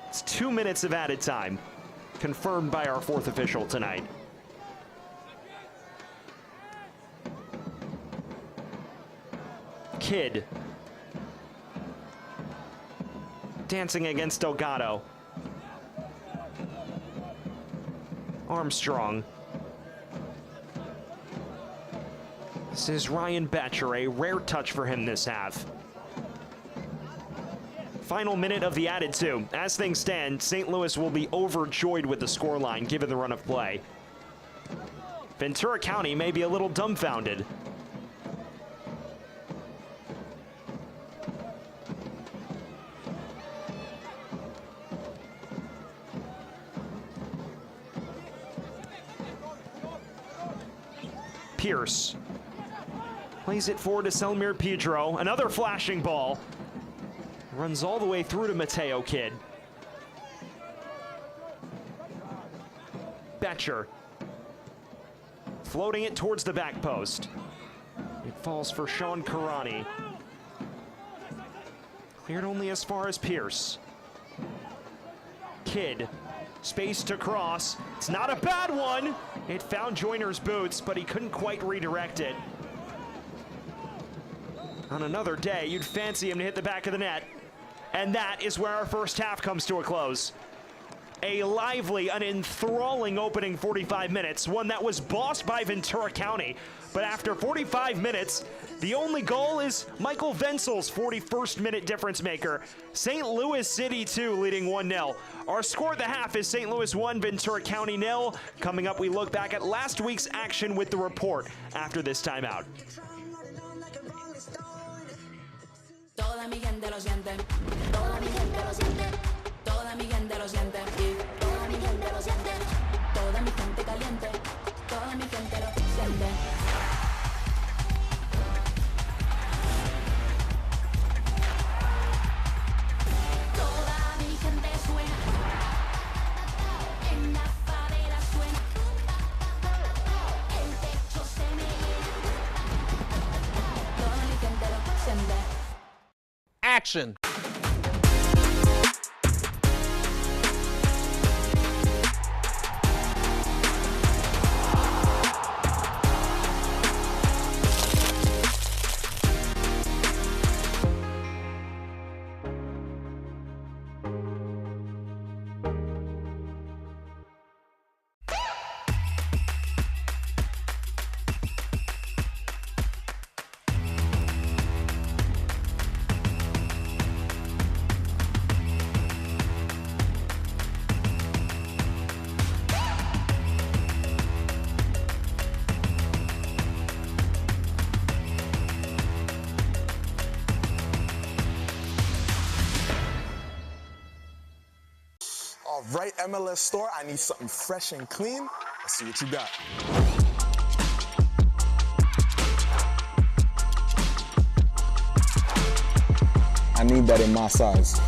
It's 2 minutes of added time, confirmed by our fourth official tonight. Kidd. Dancing against Delgado. Armstrong. This is Ryan Batcher, a rare touch for him this half. Final minute of the added two. As things stand, St. Louis will be overjoyed with the scoreline given the run of play. Ventura County may be a little dumbfounded. Pierce plays it forward to Selmir Pedro. Another flashing ball. Runs all the way through to Mateo Kidd. Betcher. Floating it towards the back post. It falls for Sean Karani. Cleared only as far as Pierce. Kidd. Space to cross. It's not a bad one. It found Joyner's boots, but he couldn't quite redirect it. On another day, you'd fancy him to hit the back of the net. And that is where our first half comes to a close. A lively and enthralling opening 45 minutes, one that was bossed by Ventura County. But after 45 minutes, the only goal is Michael Wenzel's 41st minute difference maker. St. Louis City 2 leading 1-0. Our score at the half is St. Louis 1, Ventura County 0. Coming up, we look back at last week's action with the report after this timeout. Toda mi gente lo siente, toda mi gente lo siente, toda mi gente lo siente, toda mi gente lo siente, toda mi gente caliente, toda mi gente lo siente. Toda mi gente suena, en la favela suena, el techo se me llena, toda mi gente lo siente. Action. All right, MLS store, I need something fresh and clean. Let's see what you got. I need that in my size.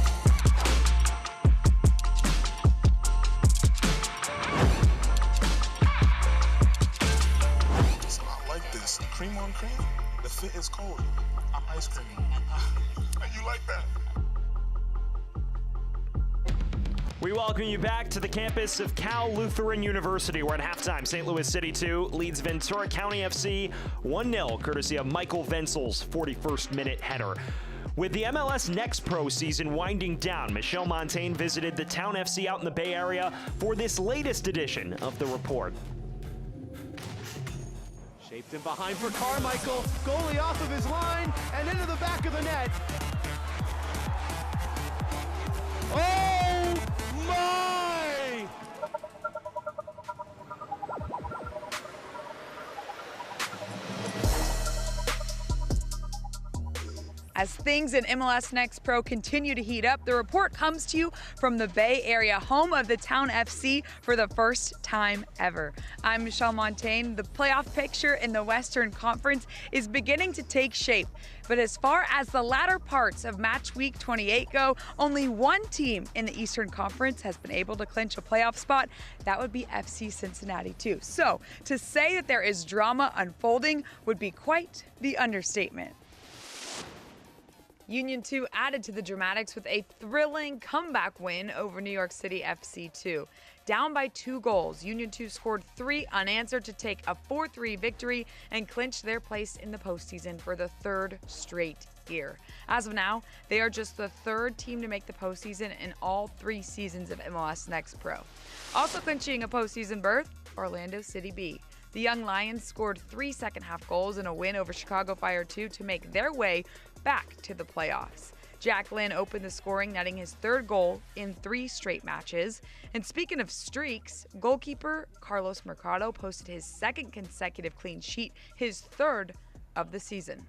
So I like this. Cream on cream? The fit is cold. I'm ice cream. You like that? We welcome you back to the campus of Cal Lutheran University, where at halftime, St. Louis City 2 leads Ventura County FC 1-0, courtesy of Michael Wenzel's 41st minute header. With the MLS NEXT Pro season winding down, Michelle Montaigne visited the Town FC out in the Bay Area for this latest edition of the report. Shaped in behind for Carmichael, goalie off of his line and into the back of the net. Oh my! As things in MLS NEXT Pro continue to heat up, the report comes to you from the Bay Area, home of the Town FC for the first time ever. I'm Michelle Montaigne. The playoff picture in the Western Conference is beginning to take shape. But as far as the latter parts of match week 28 go, only one team in the Eastern Conference has been able to clinch a playoff spot. That would be FC Cincinnati 2. So to say that there is drama unfolding would be quite the understatement. Union 2 added to the dramatics with a thrilling comeback win over New York City FC 2. Down by 2 goals, Union 2 scored 3 unanswered to take a 4-3 victory and clinch their place in the postseason for the 3rd straight year. As of now, they are just the 3rd team to make the postseason in all 3 seasons of MLS NEXT Pro. Also clinching a postseason berth, Orlando City B. The Young Lions scored 3 second-half goals in a win over Chicago Fire 2 to make their way back to the playoffs. Jack Lynn opened the scoring, netting his 3rd goal in 3 straight matches. And speaking of streaks, goalkeeper Carlos Mercado posted his 2nd consecutive clean sheet, his 3rd of the season.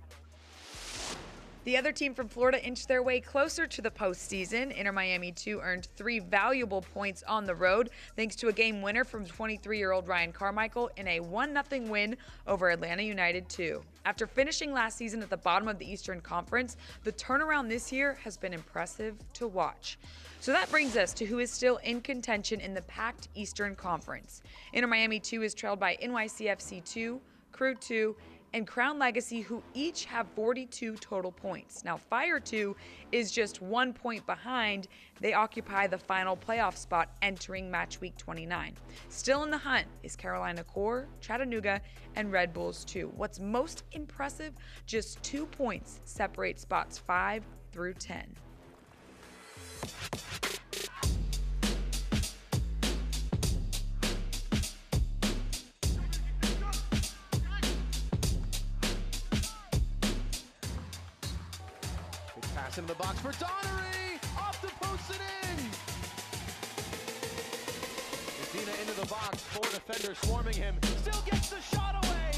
The other team from Florida inched their way closer to the postseason. Inter Miami 2 earned 3 valuable points on the road thanks to a game winner from 23-year-old Ryan Carmichael in a 1-0 win over Atlanta United 2. After finishing last season at the bottom of the Eastern Conference, the turnaround this year has been impressive to watch. So that brings us to who is still in contention in the packed Eastern Conference. Inter Miami 2 is trailed by NYCFC 2, Crew 2, and Crown Legacy, who each have 42 total points. Now, Fire 2 is just 1 point behind. They occupy the final playoff spot entering match week 29. Still in the hunt is Carolina Core, Chattanooga, and Red Bulls 2. What's most impressive, just 2 points separate spots 5 through 10. Pass into the box for Donnery. Off the post and in. Medina into the box. 4 defenders swarming him. Still gets the shot away.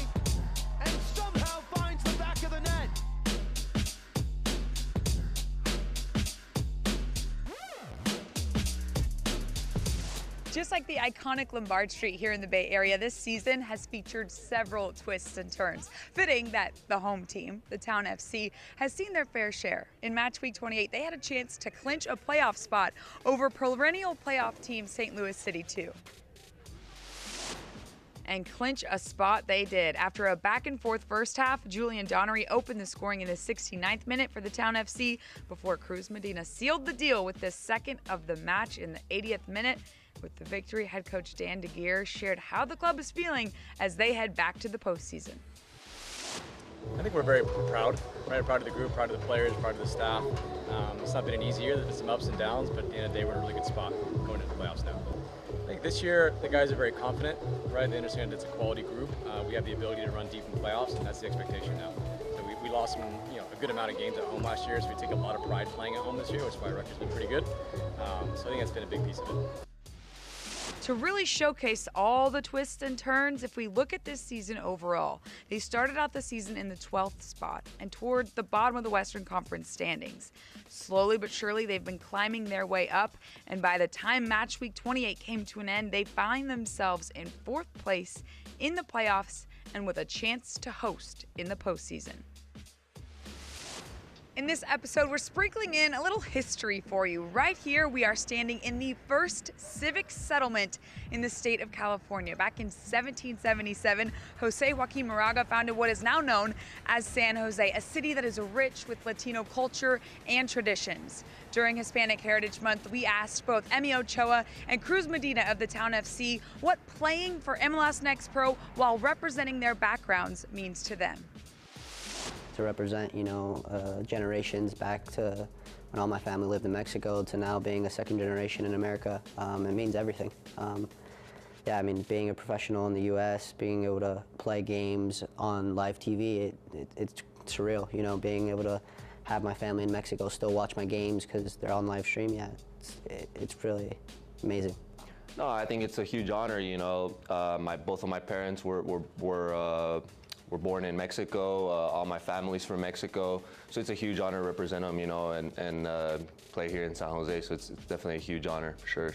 And somehow finds the back of the net. Just like the iconic Lombard Street here in the Bay Area, this season has featured several twists and turns. Fitting that the home team, the Town FC, has seen their fair share. In match week 28, they had a chance to clinch a playoff spot over perennial playoff team St. Louis CITY2. And clinch a spot they did. After a back-and-forth first half, Julian Donnery opened the scoring in the 69th minute for the Town FC before Cruz Medina sealed the deal with the second of the match in the 80th minute. With the victory, head coach Dan DeGeer shared how the club is feeling as they head back to the postseason. I think we're very proud of the group, proud of the players, proud of the staff. It's not been an easy year, there's been some ups and downs, but at the end of the day, we're in a really good spot going into the playoffs now. I think this year, the guys are very confident, right? They understand it's a quality group. We have the ability to run deep in playoffs, and that's the expectation now. So we lost a good amount of games at home last year, so we take a lot of pride playing at home this year, which is why our record's been pretty good. So I think that's been a big piece of it. To really showcase all the twists and turns, if we look at this season overall, they started out the season in the 12th spot and toward the bottom of the Western Conference standings. Slowly but surely, they've been climbing their way up, and by the time match week 28 came to an end, they find themselves in 4th place in the playoffs and with a chance to host in the postseason. In this episode, we're sprinkling in a little history for you. Right here, we are standing in the first civic settlement in the state of California. Back in 1777, Jose Joaquin Moraga founded what is now known as San Jose, a city that is rich with Latino culture and traditions. During Hispanic Heritage Month, we asked both Emi Ochoa and Cruz Medina of the Town FC what playing for MLS NEXT Pro while representing their backgrounds means to them. To represent, generations back to when all my family lived in Mexico to now being a second generation in America, it means everything. Being a professional in the U.S., being able to play games on live TV, it's surreal, being able to have my family in Mexico still watch my games because they're on live stream, it's really amazing. No, I think it's a huge honor, both of my parents were born in Mexico, all my family's from Mexico, so it's a huge honor to represent them, and play here in San Jose, so it's definitely a huge honor, for sure.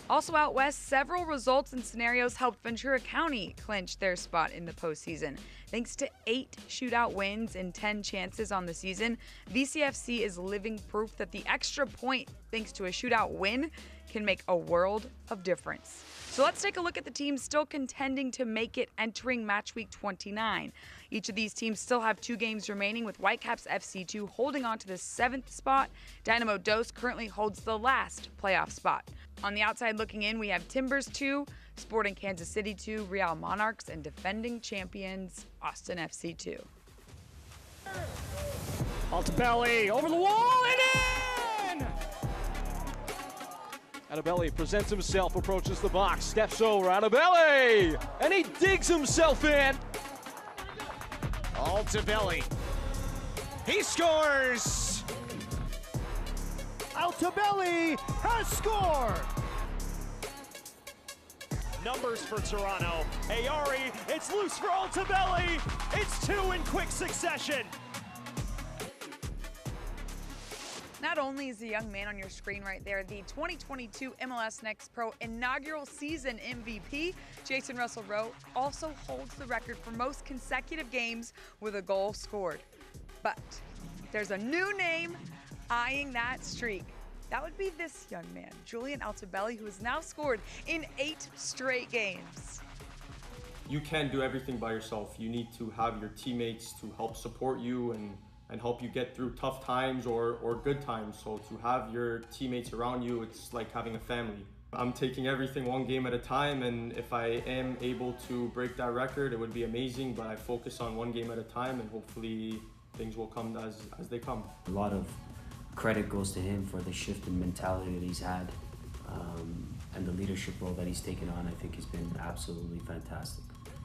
Also out west, several results and scenarios helped Ventura County clinch their spot in the postseason. Thanks to 8 shootout wins and 10 chances on the season, VCFC is living proof that the extra point, thanks to a shootout win, can make a world of difference. So let's take a look at the teams still contending to make it entering match week 29. Each of these teams still have 2 games remaining, with Whitecaps FC2 holding on to the 7th spot. Dynamo Dos currently holds the last playoff spot. On the outside looking in, we have Timbers 2, Sporting Kansas City 2, Real Monarchs, and defending champions Austin FC 2. Altobelli over the wall and in! Altobelli presents himself, approaches the box, steps over, Altobelli! And he digs himself in! Altobelli. He scores! Altobelli has scored! Numbers for Toronto. Ayari, it's loose for Altobelli. It's 2 in quick succession. Not only is the young man on your screen right there the 2022 MLS NEXT Pro inaugural season MVP, Jason Russell Rowe also holds the record for most consecutive games with a goal scored. But there's a new name eyeing that streak. That would be this young man, Julian Altobelli, who has now scored in 8 straight games. You can't do everything by yourself. You need to have your teammates to help support you and help you get through tough times or good times. So to have your teammates around you, it's like having a family. I'm taking everything one game at a time, and if I am able to break that record, it would be amazing, but I focus on one game at a time, and hopefully things will come as they come. A lot of credit goes to him for the shift in mentality that he's had, and the leadership role that he's taken on, I think, has been absolutely fantastic.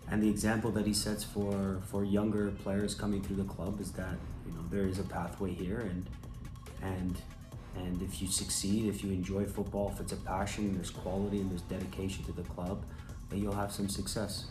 the example that he sets for younger players coming through the club is that, you know, there is a pathway here, and if you succeed, if you enjoy football, if it's a passion, there's quality and there's dedication to the club, then you'll have some success.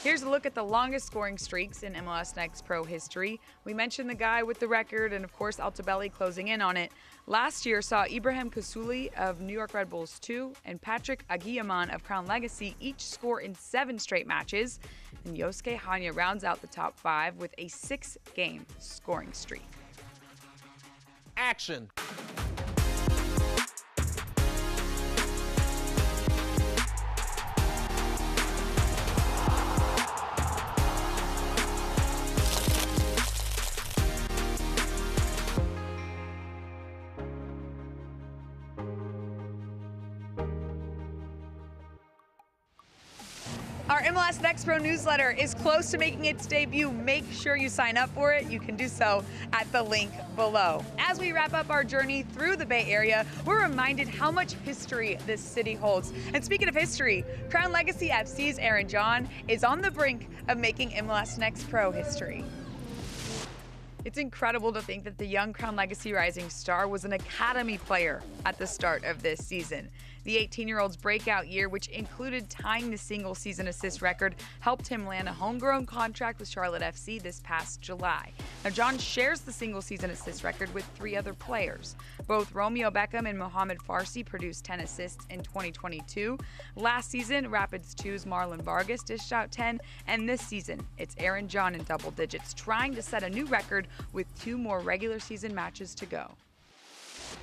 Here's a look at the longest scoring streaks in MLS Next Pro history. We mentioned the guy with the record and, of course, Altobelli closing in on it. Last year saw Ibrahim Kasuli of New York Red Bulls 2 and Patrick Aguiaman of Crown Legacy each score in 7 straight matches. And Yosuke Hanya rounds out the top 5 with a 6-game scoring streak. Action. Our MLS Next Pro newsletter is close to making its debut. Make sure you sign up for it. You can do so at the link below. As we wrap up our journey through the Bay Area, we're reminded how much history this city holds. And speaking of history, Crown Legacy FC's Aaron John is on the brink of making MLS Next Pro history. It's incredible to think that the young Crown Legacy rising star was an academy player at the start of this season. The 18-year-old's breakout year, which included tying the single-season assist record, helped him land a homegrown contract with Charlotte FC this past July. Now, John shares the single-season assist record with 3 other players. Both Romeo Beckham and Mohamed Farsi produced 10 assists in 2022. Last season, Rapids 2's Marlon Vargas dished out 10, and this season, it's Aaron John in double digits, trying to set a new record with 2 more regular season matches to go.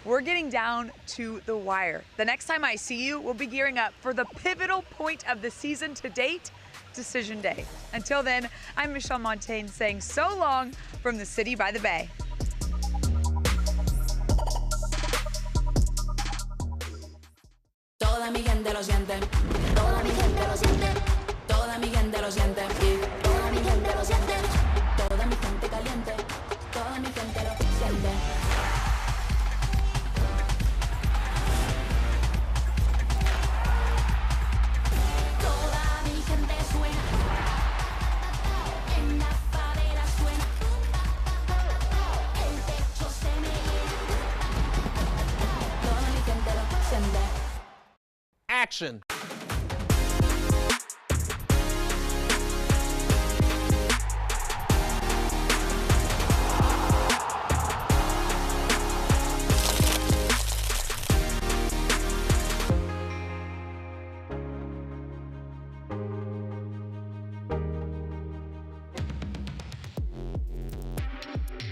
We're getting down to the wire. The next time I see you, we'll be gearing up for the pivotal point of the season to date, Decision Day. Until then, I'm Michelle Montaigne saying so long from the city by the bay. Toda mi gente lo siente, toda mi gente lo siente, toda mi gente lo siente, y toda mi gente lo siente, toda mi gente caliente, toda mi gente lo siente. Action.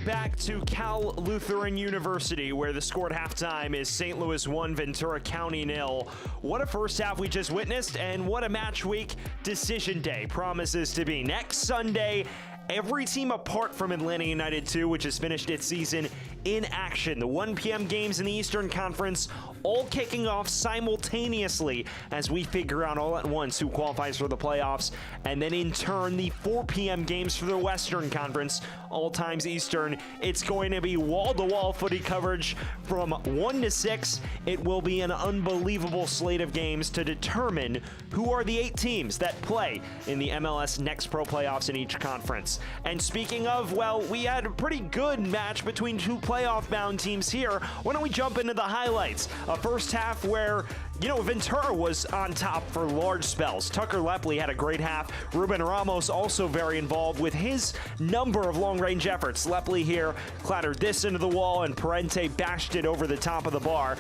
Back to Cal Lutheran University, where the score at halftime is St. Louis 1, Ventura County 0. What a first half we just witnessed, and what a match week Decision Day promises to be. Next Sunday, every team apart from Atlanta United 2, which has finished its season in action. The 1 p.m. games in the Eastern Conference all kicking off simultaneously as we figure out all at once who qualifies for the playoffs, and then in turn the 4 p.m. games for the Western Conference, all times Eastern. It's going to be wall-to-wall footy coverage from 1 to 6. It will be an unbelievable slate of games to determine who are the 8 teams that play in the MLS Next Pro playoffs in each conference. And speaking of, well, we had a pretty good match between 2 playoff-bound teams here. Why don't we jump into the highlights? A first half where, Ventura was on top for large spells. Tucker Lepley had a great half. Ruben Ramos also very involved with his number of long-range efforts. Lepley here clattered this into the wall, and Parente bashed it over the top of the bar.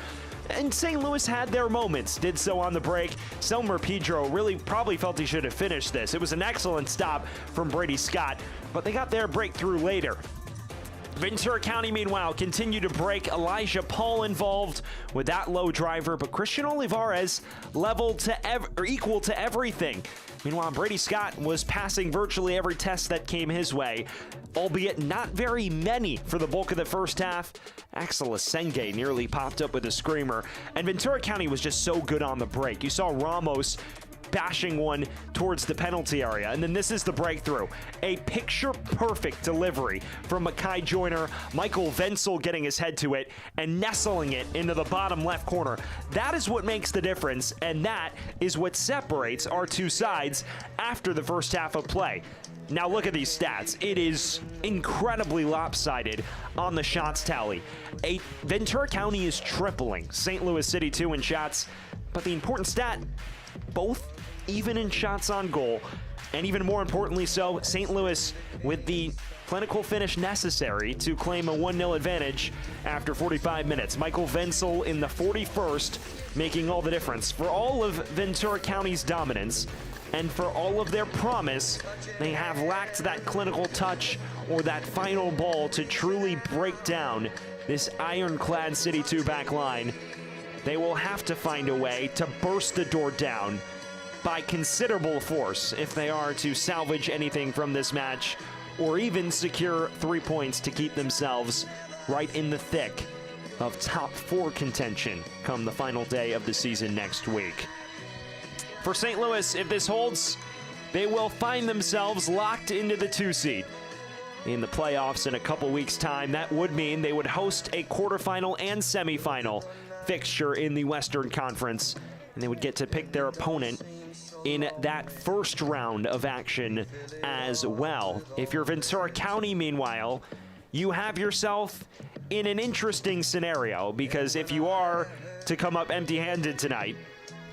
And St. Louis had their moments, did so on the break. Selmer Pedro really probably felt he should have finished this. It was an excellent stop from Brady Scott, but they got their breakthrough later. Ventura County, meanwhile, continued to break. Elijah Paul involved with that low driver, but Christian Olivares leveled to equal to everything. Meanwhile, Brady Scott was passing virtually every test that came his way, albeit not very many for the bulk of the first half. Axel Asenge nearly popped up with a screamer, and Ventura County was just so good on the break. You saw Ramos bashing one towards the penalty area. And then this is the breakthrough. A picture-perfect delivery from Mekhi Joyner. Michael Venzel getting his head to it and nestling it into the bottom left corner. That is what makes the difference, and that is what separates our two sides after the first half of play. Now look at these stats. It is incredibly lopsided on the shots tally. Ventura County is tripling St. Louis City 2 in shots, but the important stat, both even in shots on goal, and even more importantly so, St. Louis with the clinical finish necessary to claim a 1-0 advantage after 45 minutes. Michael Venzel in the 41st, making all the difference. For all of Ventura County's dominance, and for all of their promise, they have lacked that clinical touch or that final ball to truly break down this ironclad City 2 back line. They will have to find a way to burst the door down by considerable force if they are to salvage anything from this match or even secure 3 points to keep themselves right in the thick of top 4 contention come the final day of the season next week. For St. Louis, if this holds, they will find themselves locked into the 2 seed. In the playoffs in a couple weeks' time, that would mean they would host a quarterfinal and semifinal fixture in the Western Conference, and they would get to pick their opponent in that first round of action as well. If you're Ventura County, meanwhile, you have yourself in an interesting scenario, because if you are to come up empty-handed tonight,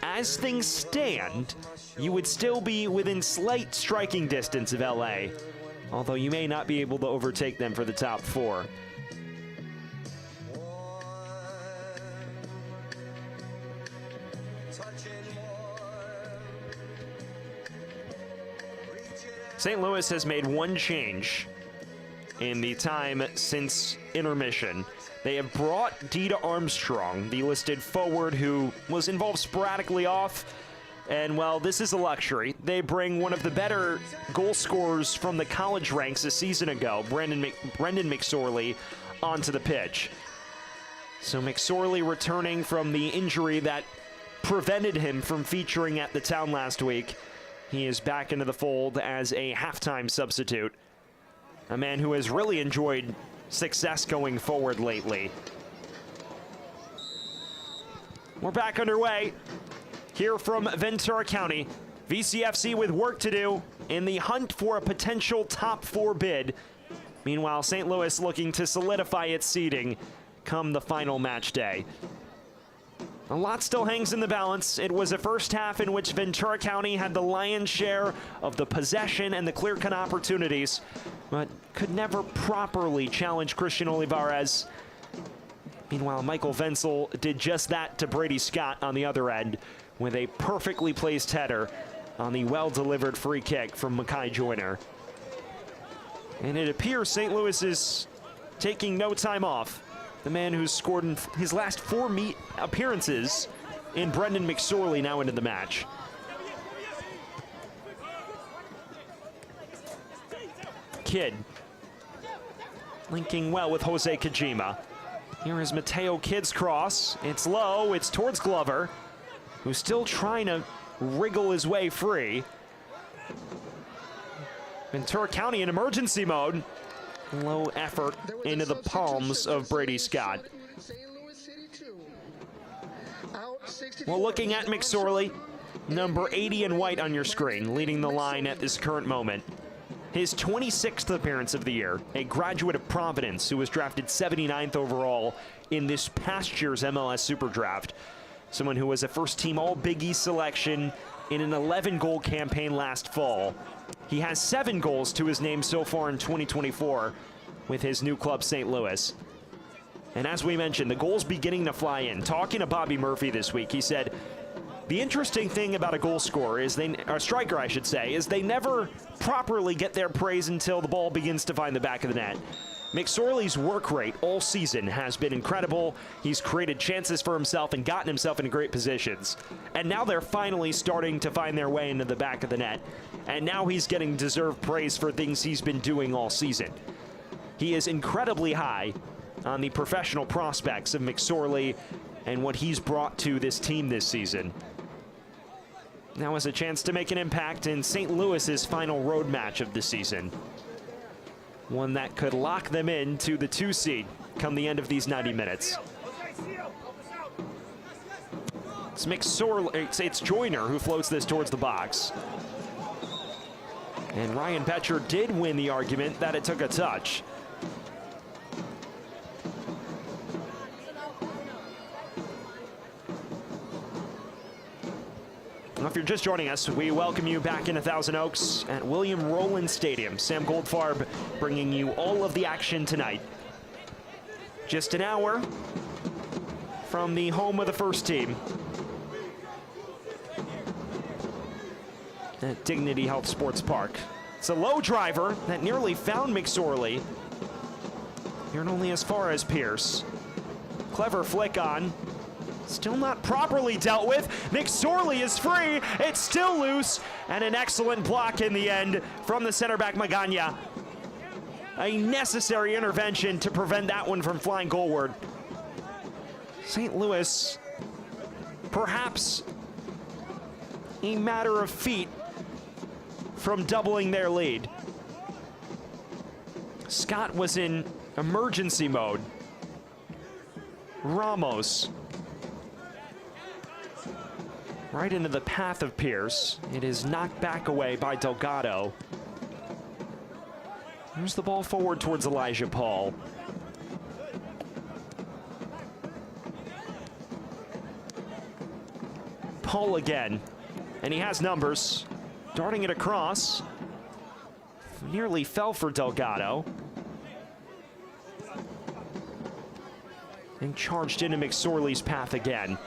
as things stand, you would still be within slight striking distance of LA, although you may not be able to overtake them for the top 4. St. Louis has made one change in the time since intermission. They have brought Dita Armstrong, the listed forward who was involved sporadically off, and well, this is a luxury. They bring one of the better goal scorers from the college ranks a season ago, Brendan McSorley, onto the pitch. So McSorley returning from the injury that prevented him from featuring at the Town last week. He is back into the fold as a halftime substitute. A man who has really enjoyed success going forward lately. We're back underway here from Ventura County. VCFC with work to do in the hunt for a potential top 4 bid. Meanwhile, St. Louis looking to solidify its seeding come the final match day. A lot still hangs in the balance. It was a first half in which Ventura County had the lion's share of the possession and the clear-cut opportunities, but could never properly challenge Christian Olivares. Meanwhile, Michael Venzel did just that to Brady Scott on the other end with a perfectly placed header on the well-delivered free kick from Mekhi Joyner. And it appears St. Louis is taking no time off. The man who's scored in his last 4 appearances in Brendan McSorley now into the match. Kidd linking well with Jose Kojima. Here is Mateo Kidd's cross. It's low, it's towards Glover, who's still trying to wriggle his way free. Ventura County in emergency mode. Low effort into the palms of Brady Scott. Well, looking at McSorley, number 80 in white on your screen, leading the line at this current moment. His 26th appearance of the year, a graduate of Providence who was drafted 79th overall in this past year's MLS Super Draft. Someone who was a first-team All-Big East selection in an 11-goal campaign last fall. He has 7 goals to his name so far in 2024 with his new club, St. Louis. And as we mentioned, the goal's beginning to fly in. Talking to Bobby Murphy this week, he said, the interesting thing about a goal scorer is a striker, I should say, is they never properly get their praise until the ball begins to find the back of the net. McSorley's work rate all season has been incredible. He's created chances for himself and gotten himself in great positions. And now they're finally starting to find their way into the back of the net. And now he's getting deserved praise for things he's been doing all season. He is incredibly high on the professional prospects of McSorley and what he's brought to this team this season. now has a chance to make an impact in St. Louis's final road match of the season. One that could lock them into the 2 seed come the end of these 90 minutes. It's Joyner who floats this towards the box. And Ryan Betcher did win the argument that it took a touch. If you're just joining us, we welcome you back into Thousand Oaks at William Rowland Stadium. Sam Goldfarb bringing you all of the action tonight. Just an hour from the home of the first team at Dignity Health Sports Park. It's a low driver that nearly found McSorley. Here only as far as Pierce. Clever flick on. Still not properly dealt with. McSorley is free. It's still loose. And an excellent block in the end from the center back Magana. A necessary intervention to prevent that one from flying goalward. St. Louis, perhaps a matter of feet from doubling their lead. Scott was in emergency mode. Ramos right into the path of Pierce. It is knocked back away by Delgado. Here's the ball forward towards Elijah Paul. Paul again, and he has numbers. Darting it across. Nearly fell for Delgado. And charged into McSorley's path again.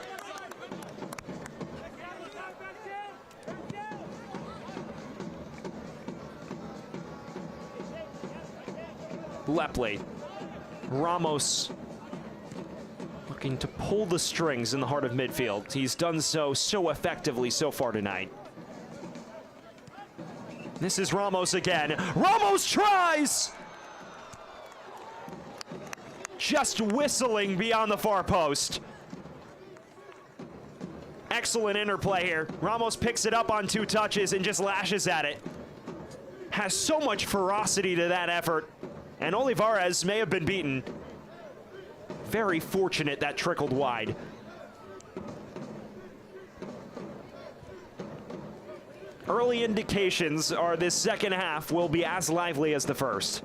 Lepley. Ramos looking to pull the strings in the heart of midfield. He's done so effectively so far tonight. This is Ramos again. Ramos tries! Just whistling beyond the far post. Excellent interplay here. Ramos picks it up on 2 touches and just lashes at it. Has so much ferocity to that effort. And Olivares may have been beaten. Very fortunate that trickled wide. Early indications are this second half will be as lively as the first,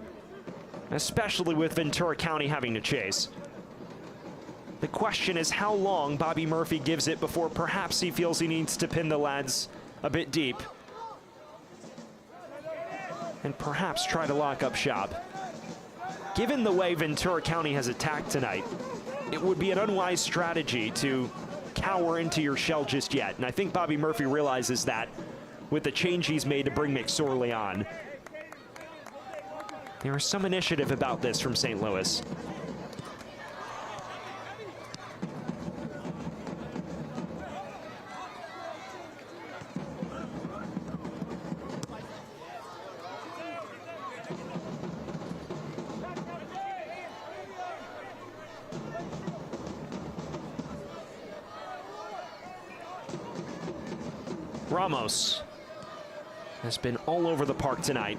especially with Ventura County having to chase. The question is how long Bobby Murphy gives it before perhaps he feels he needs to pin the lads a bit deep and perhaps try to lock up shop. Given the way Ventura County has attacked tonight, it would be an unwise strategy to cower into your shell just yet. And I think Bobby Murphy realizes that with the change he's made to bring McSorley on. There is some initiative about this from St. Louis. Ramos has been all over the park tonight.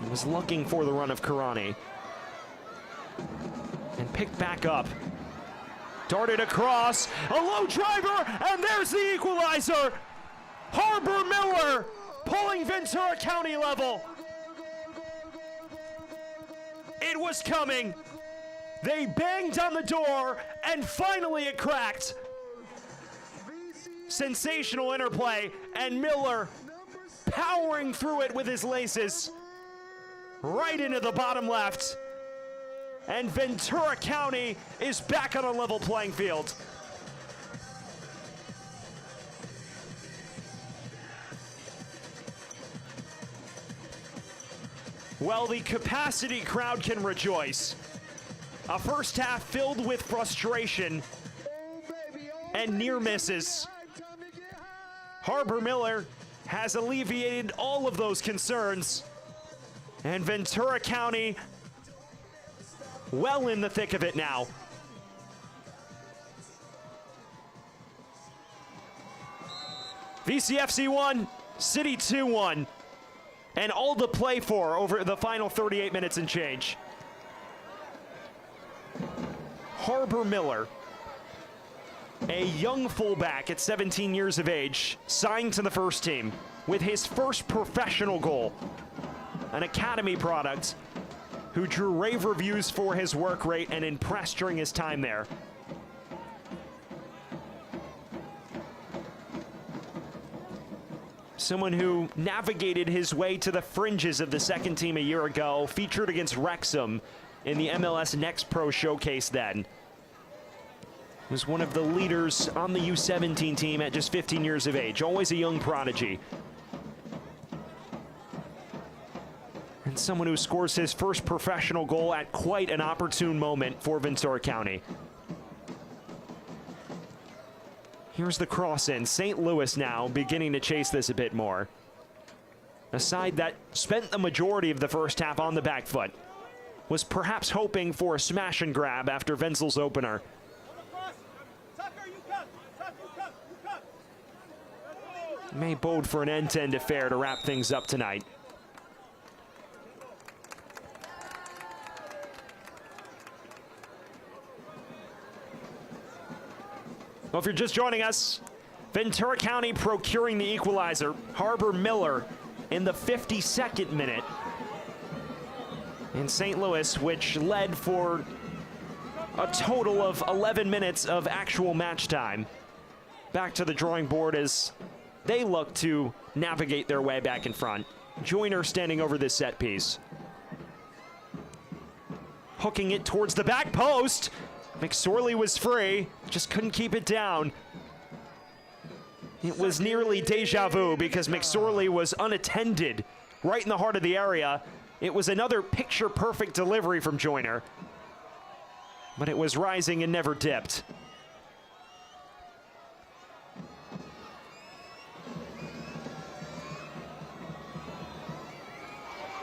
He was looking for the run of Karani. And picked back up. Darted across, a low driver, and there's the equalizer! Harbor Miller pulling Ventura County level. It was coming. They banged on the door, and finally it cracked. Sensational interplay, and Miller powering through it with his laces. Right into the bottom left. And Ventura County is back on a level playing field. Well, the capacity crowd can rejoice. A first half filled with frustration and near misses. Harbor Miller has alleviated all of those concerns. And Ventura County well in the thick of it now. VCFC 1, City 2 1, and all to play for over the final 38 minutes and change. Harbor Miller, a young fullback at 17 years of age, signed to the first team with his first professional goal. An academy product who drew rave reviews for his work rate and impressed during his time there. Someone who navigated his way to the fringes of the second team a year ago, featured against Wrexham in the MLS NEXT Pro showcase then. Was one of the leaders on the U17 team at just 15 years of age, always a young prodigy. And someone who scores his first professional goal at quite an opportune moment for Ventura County. Here's the cross in. St. Louis now beginning to chase this a bit more. A side that spent the majority of the first half on the back foot. Was perhaps hoping for a smash and grab after Wenzel's opener. May bode for an end-to-end affair to wrap things up tonight. Well, if you're just joining us, Ventura County procuring the equalizer. Harbor Miller in the 52nd minute. In St. Louis, which led for a total of 11 minutes of actual match time. Back to the drawing board as they look to navigate their way back in front. Joyner standing over this set piece. Hooking it towards the back post. McSorley was free, just couldn't keep it down. It was nearly deja vu because McSorley was unattended right in the heart of the area. It was another picture-perfect delivery from Joyner, but it was rising and never dipped.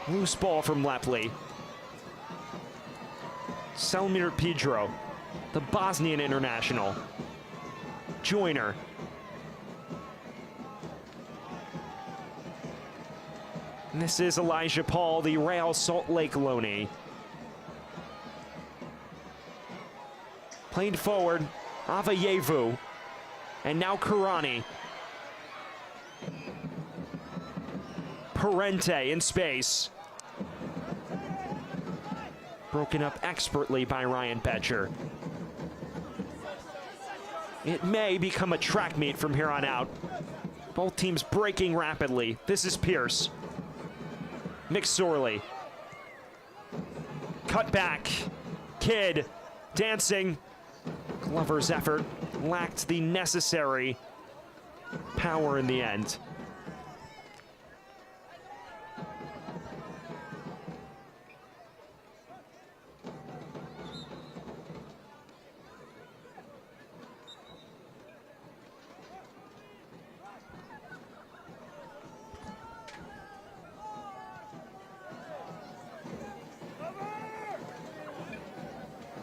Loose ball from Lepley. Selmir Pedro, the Bosnian international. Joyner. And this is Elijah Paul, the Real Salt Lake loanee. Played forward, Avayevu, and now Karani. Parente in space. Broken up expertly by Ryan Betcher. It may become a track meet from here on out. Both teams breaking rapidly. This is Pierce. McSorley. Cut back. Kidd dancing. Glover's effort lacked the necessary power in the end.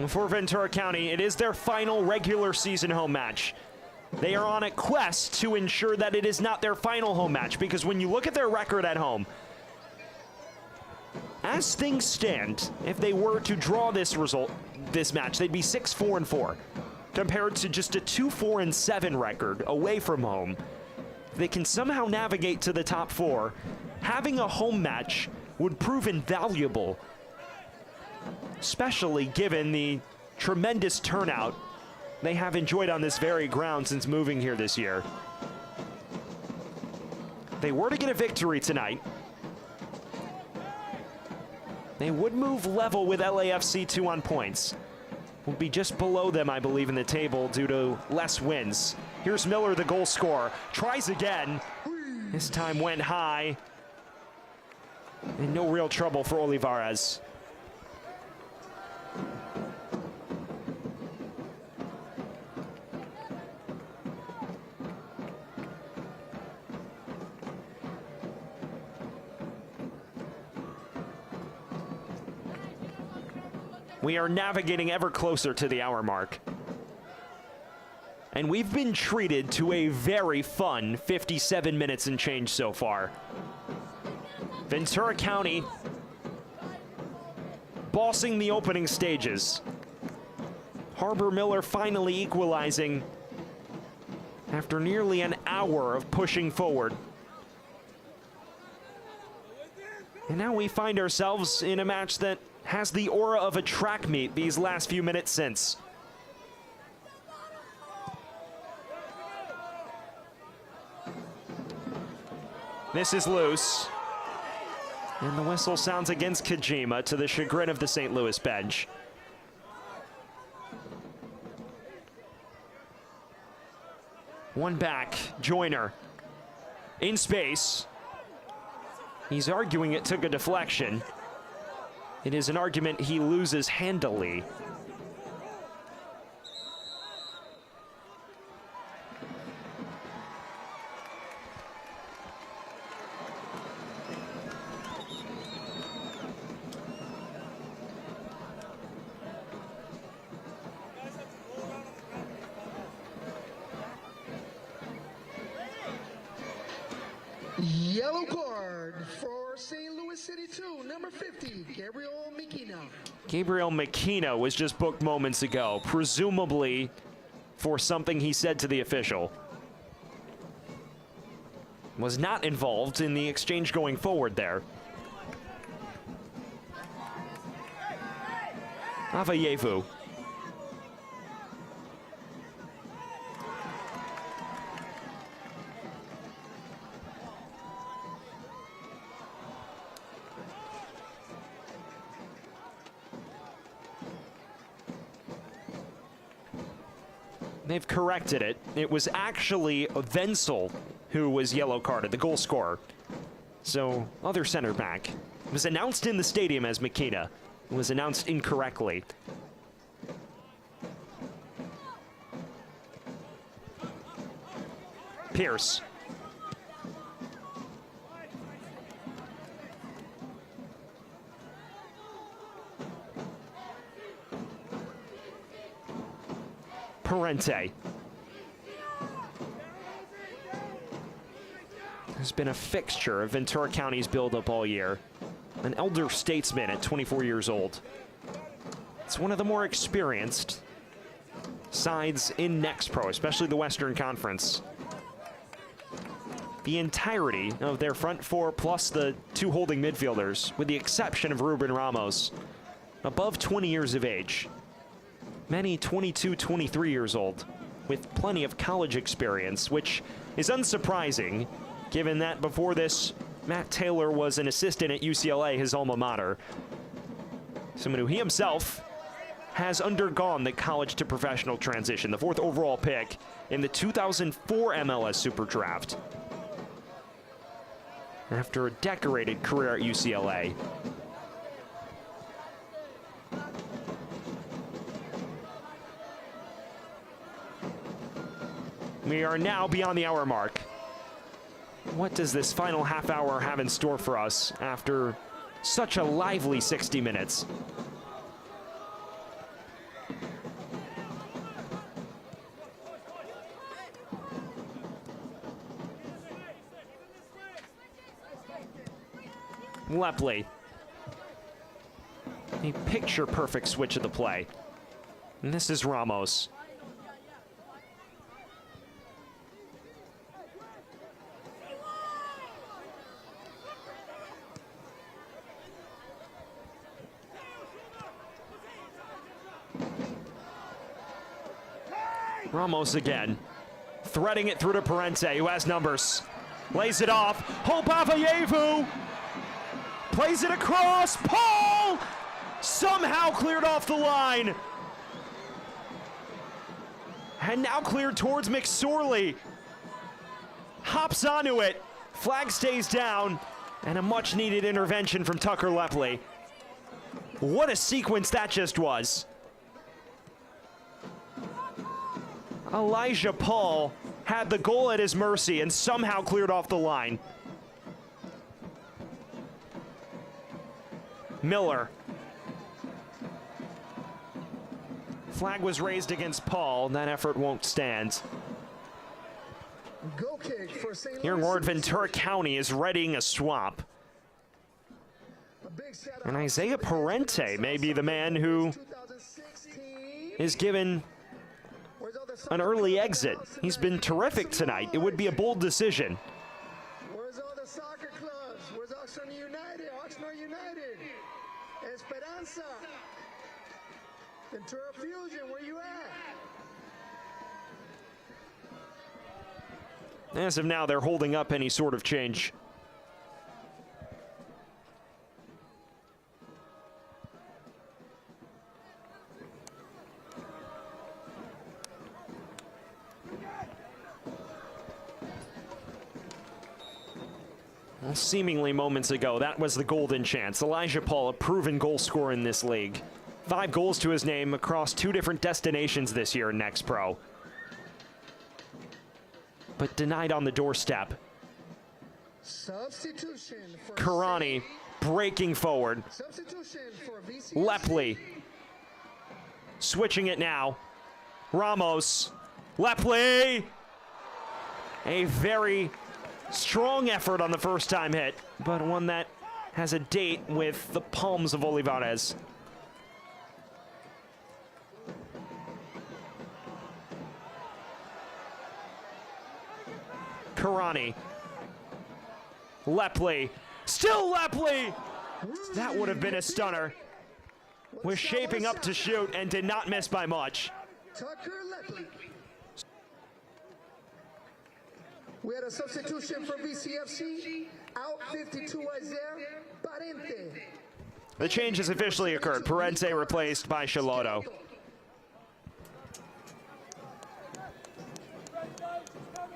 For Ventura County, it is their final regular season home match. They are on a quest to ensure that it is not their final home match, because when you look at their record at home, as things stand, if they were to draw this match, they'd be 6-4-4, compared to just a 2-4-7 record away from home. If they can somehow navigate to the top four, having a home match would prove invaluable, especially given the tremendous turnout they have enjoyed on this very ground since moving here this year. If they were to get a victory tonight, they would move level with LAFC 2 on points. Would be just below them, I believe, in the table due to less wins. Here's Miller, the goal scorer. Tries again. This time went high. And no real trouble for Olivares. We are navigating ever closer to the hour mark. And we've been treated to a very fun 57 minutes and change so far. Ventura County bossing the opening stages. Harbor Miller finally equalizing after nearly an hour of pushing forward. And now we find ourselves in a match that has the aura of a track meet these last few minutes since. This is loose. And the whistle sounds against Kojima to the chagrin of the St. Louis bench. One back, Joyner. In space. He's arguing it took a deflection. It is an argument he loses handily. Yellow card for St. Louis City 2, number 50, Gabriel Makina. Gabriel Makina was just booked moments ago, presumably for something he said to the official. Was not involved in the exchange going forward there. Avayevu. They've corrected it. It was actually Wenzel who was yellow carded, the goal scorer. So, other center back. It was announced in the stadium as Makina. It was announced incorrectly. Pierce. Parente. Has been a fixture of Ventura County's buildup all year. An elder statesman at 24 years old. It's one of the more experienced sides in Next Pro, especially the Western Conference. The entirety of their front four plus the two holding midfielders, with the exception of Ruben Ramos, above 20 years of age. Many 22, 23 years old, with plenty of college experience, which is unsurprising, given that before this, Matt Taylor was an assistant at UCLA, his alma mater. Someone who he himself has undergone the college to professional transition, the 4th overall pick in the 2004 MLS Super Draft. After a decorated career at UCLA. We are now beyond the hour mark. What does this final half hour have in store for us after such a lively 60 minutes? Lepley. A picture-perfect switch of the play. And this is Ramos. Ramos again, threading it through to Parente, who has numbers. Lays it off. Hope Avayevu plays it across. Paul somehow cleared off the line. And now cleared towards McSorley. Hops onto it. Flag stays down. And a much-needed intervention from Tucker Lepley. What a sequence that just was. Elijah Paul had the goal at his mercy and somehow cleared off the line. Miller. Flag was raised against Paul. That effort won't stand. Goal kick for St. Here in Louis Ward, City. Ventura County is readying a swap. And Isaiah Parente may be the man who is given an early exit. He's been terrific tonight. It would be a bold decision. Where's all the soccer clubs? Where's Oxnard United? Oxnard United. Esperanza. Ventura Fusion, where you at? As of now, they're holding up any sort of change. Well, seemingly moments ago, that was the golden chance. Elijah Paul, a proven goal scorer in this league. 5 goals to his name across 2 different destinations this year in Next Pro. But denied on the doorstep. Substitution for Karani breaking forward. Substitution for VCFC. Lepley switching it now. Ramos. Lepley. A very strong effort on the first time hit, but one that has a date with the palms of Olivares. Karani. Lepley. Still Lepley! That would have been a stunner. Was shaping up to shoot and did not miss by much. Tucker Lepley. We had a substitution for VCFC. Out 52 Isaiah Parente. The change has officially occurred. Parente replaced by Chiloto.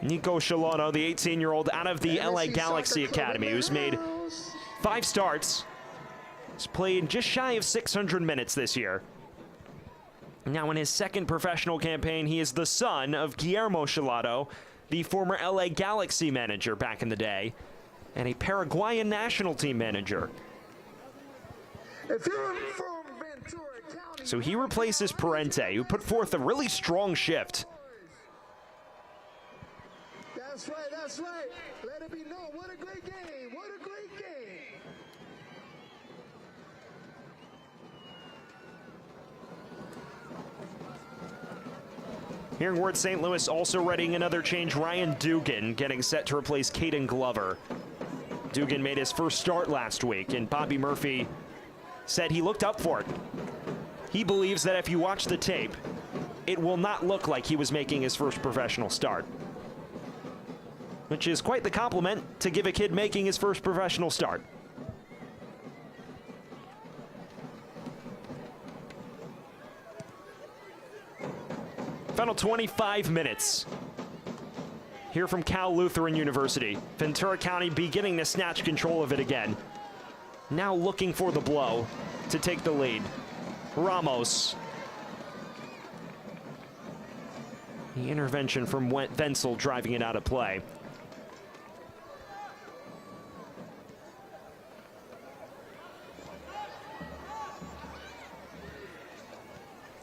Nico Chiloto, the 18-year-old out of the LA Galaxy Academy, who's made 5 starts. He's played just shy of 600 minutes this year. Now in his second professional campaign, he is the son of Guillermo Chiloto, the former LA Galaxy manager back in the day, and a Paraguayan national team manager. If you're from Ventura County, So he replaces Parente, who put forth a really strong shift. That's right, that's right. Let it be known. What a great game. What a great game. Here in Ward, St. Louis also readying another change. Ryan Dugan getting set to replace Caden Glover. Dugan made his first start last week, and Bobby Murphy said he looked up for it. He believes that if you watch the tape, it will not look like he was making his first professional start. Which is quite the compliment to give a kid making his first professional start. Final 25 minutes. Here from Cal Lutheran University. Ventura County beginning to snatch control of it again. Now looking for the blow to take the lead. Ramos. The intervention from Wenzel driving it out of play.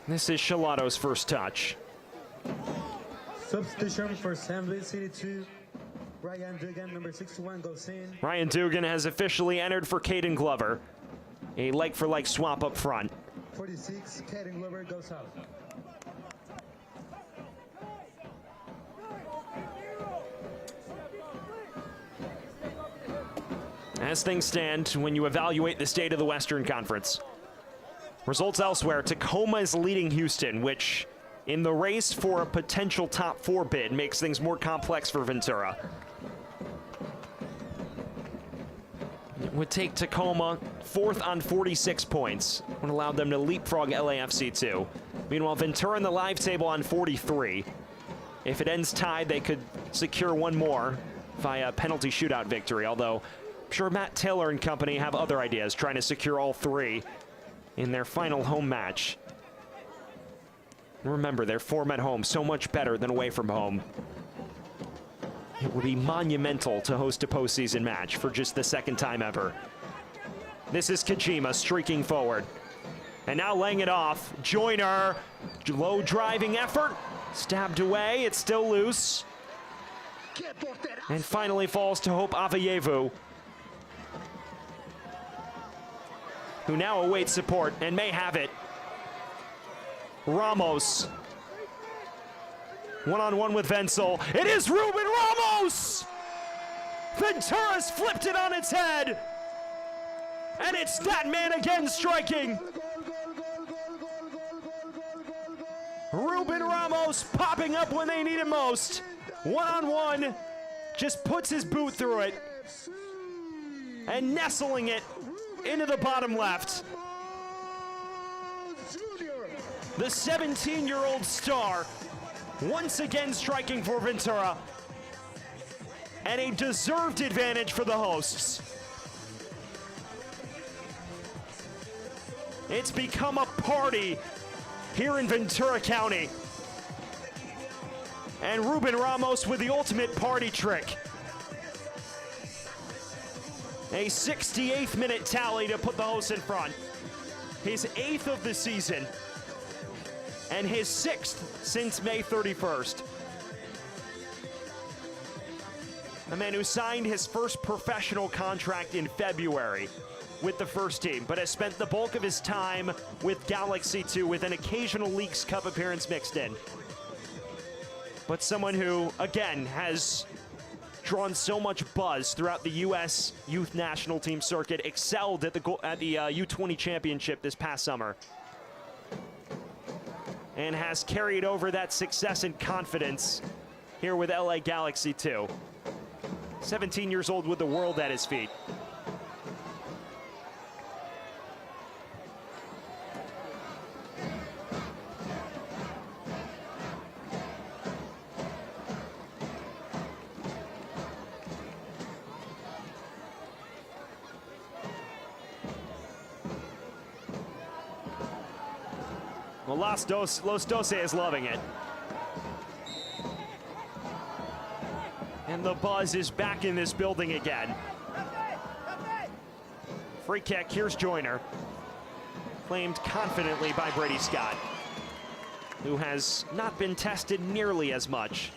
This is Chiloto's first touch. Substitution for St. Louis CITY2. Ryan Dugan, number 61, goes in. Ryan Dugan has officially entered for Caden Glover. A like-for-like swap up front. 46, Caden Glover goes out. As things stand, when you evaluate the state of the Western Conference. Results elsewhere, Tacoma is leading Houston, which in the race for a potential top 4 bid makes things more complex for Ventura. It would take Tacoma 4th on 46 points, would allow them to leapfrog LAFC2. Meanwhile, Ventura in the live table on 43. If it ends tied, they could secure one more via penalty shootout victory, although I'm sure Matt Taylor and company have other ideas, trying to secure all 3 in their final home match. Remember, their form at home so much better than away from home. It would be monumental to host a postseason match for just the 2nd time ever. This is Kojima streaking forward. And now laying it off. Joyner Low driving effort, stabbed away, it's still loose. And finally falls to Hope Avayevu, who now awaits support and may have it. Ramos. One-on-one with Wenzel. It is Ruben Ramos! Ventura's flipped it on its head. And it's that man again striking. Ruben Ramos popping up when they need him most. One-on-one, just puts his boot through it. And nestling it into the bottom left. The 17-year-old star once again striking for Ventura. And a deserved advantage for the hosts. It's become a party here in Ventura County. And Ruben Ramos with the ultimate party trick. A 68th minute tally to put the hosts in front. His 8th of the season. And his 6th since May 31st. A man who signed his first professional contract in February with the first team, but has spent the bulk of his time with Galaxy 2 with an occasional Leagues Cup appearance mixed in. But someone who, again, has drawn so much buzz throughout the U.S. Youth National Team circuit, excelled at the U20 Championship this past summer, and has carried over that success and confidence here with LA Galaxy 2. 17 years old with the world at his feet. Well, Los Doce is loving it. And the buzz is back in this building again. Free kick, here's Joyner. Claimed confidently by Brady Scott, who has not been tested nearly as much.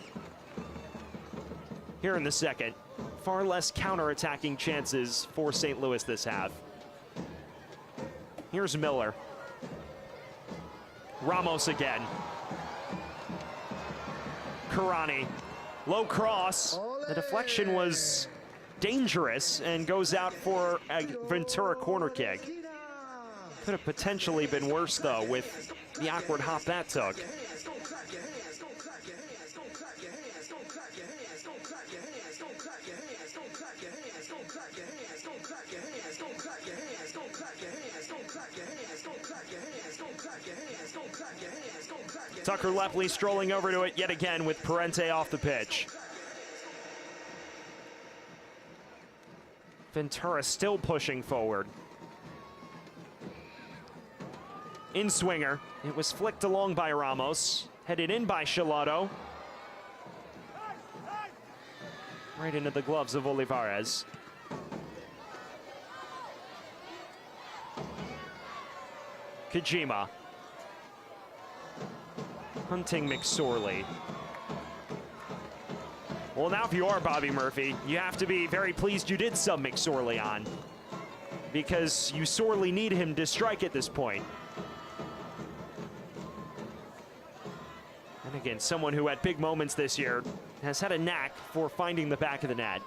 Here in the second, far less counter-attacking chances for St. Louis this half. Here's Miller. Ramos again. Karani. Low cross. The deflection was dangerous and goes out for a Ventura corner kick. Could have potentially been worse, though, with the awkward hop that took. Tucker Lepley strolling over to it yet again with Parente off the pitch. Ventura still pushing forward. In swinger. It was flicked along by Ramos. Headed in by Shilato. Right into the gloves of Olivares. Kojima. Hunting McSorley. Well, now if you are Bobby Murphy, you have to be very pleased you did sub McSorley on, because you sorely need him to strike at this point. And again, someone who at big moments this year has had a knack for finding the back of the net.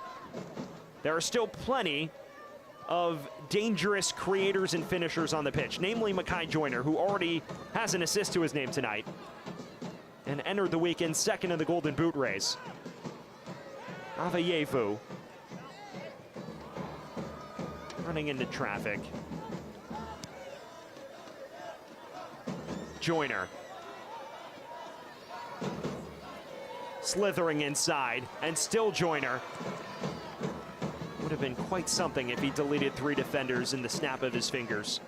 There are still plenty of dangerous creators and finishers on the pitch, namely Makai Joyner, who already has an assist to his name tonight and entered the weekend second in the Golden Boot race. Avayevu running into traffic. Joyner slithering inside, and still Joyner. Would have been quite something if he deleted 3 defenders in the snap of his fingers.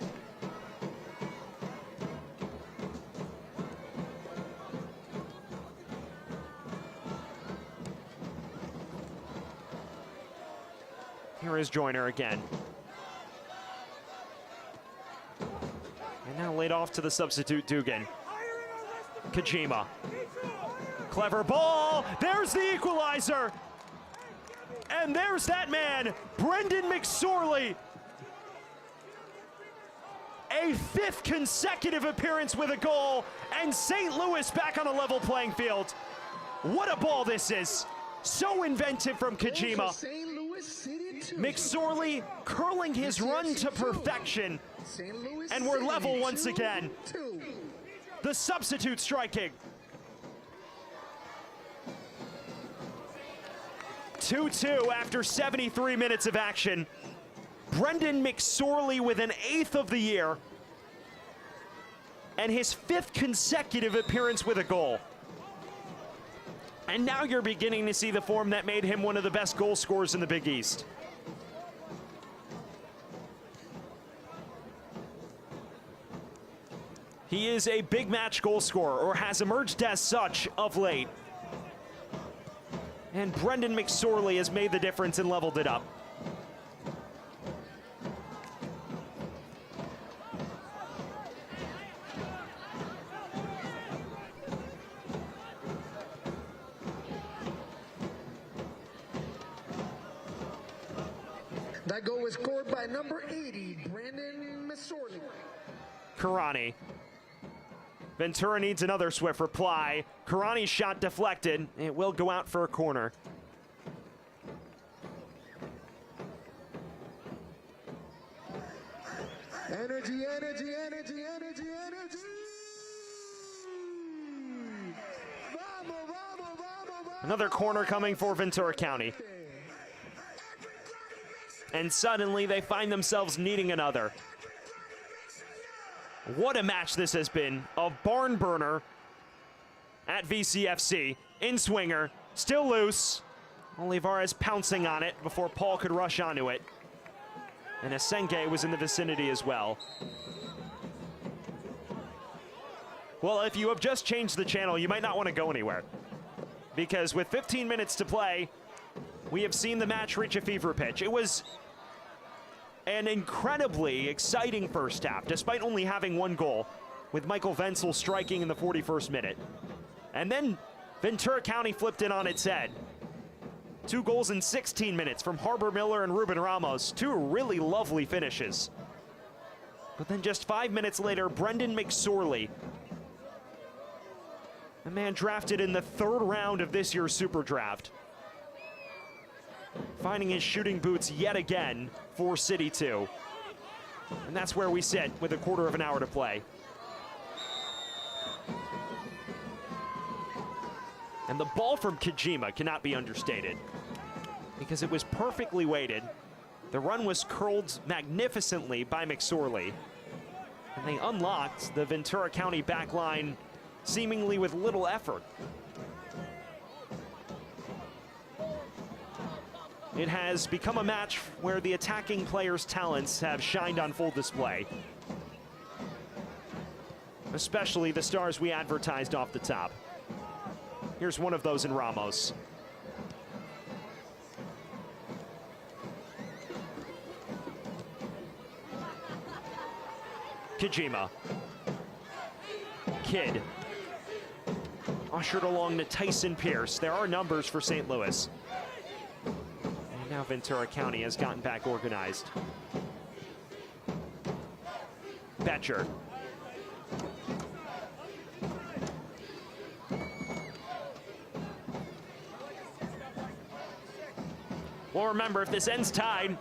Here is Joyner again. And now laid off to the substitute Dugan. Kojima. Clever ball. There's the equalizer. And there's that man, Brendan McSorley. A 5th consecutive appearance with a goal, and St. Louis back on a level playing field. What a ball this is. So inventive from Kojima. McSorley curling his run to perfection. And we're level once again. The substitute striking. 2-2 after 73 minutes of action. Brendan McSorley with an 8th of the year. And his 5th consecutive appearance with a goal. And now you're beginning to see the form that made him one of the best goal scorers in the Big East. He is a big match goal scorer, or has emerged as such of late. And Brendan McSorley has made the difference and leveled it up. That goal was scored by number 80, Brendan McSorley. Karani. Ventura needs another swift reply. Karani's shot deflected. It will go out for a corner. Energy, energy, energy, energy, energy. Vamos, vamos, vamos, vamos. Another corner coming for Ventura County. And suddenly they find themselves needing another. What a match this has been. A barn burner at VCFC. In swinger, still loose. Olivares pouncing on it before Paul could rush onto it. And Asenge was in the vicinity as well. Well, if you have just changed the channel, you might not want to go anywhere. Because with 15 minutes to play, we have seen the match reach a fever pitch. It was an incredibly exciting first half, despite only having one goal, with Michael Wenzel striking in the 41st minute. And then Ventura County flipped it on its head. 2 goals in 16 minutes from Harbor Miller and Ruben Ramos. 2 really lovely finishes. But then just 5 minutes later, Brendan McSorley, a man drafted in the 3rd round of this year's Super Draft, finding his shooting boots yet again for CITY2. And that's where we sit with a quarter of an hour to play. And the ball from Kojima cannot be understated, because it was perfectly weighted. The run was curled magnificently by McSorley. And they unlocked the Ventura County back line seemingly with little effort. It has become a match where the attacking players' talents have shined on full display. Especially the stars we advertised off the top. Here's one of those in Ramos. Kojima. Kidd. Ushered along to Tyson Pierce. There are numbers for St. Louis. And now Ventura County has gotten back organized. Betcher. Well, remember, if this ends tied,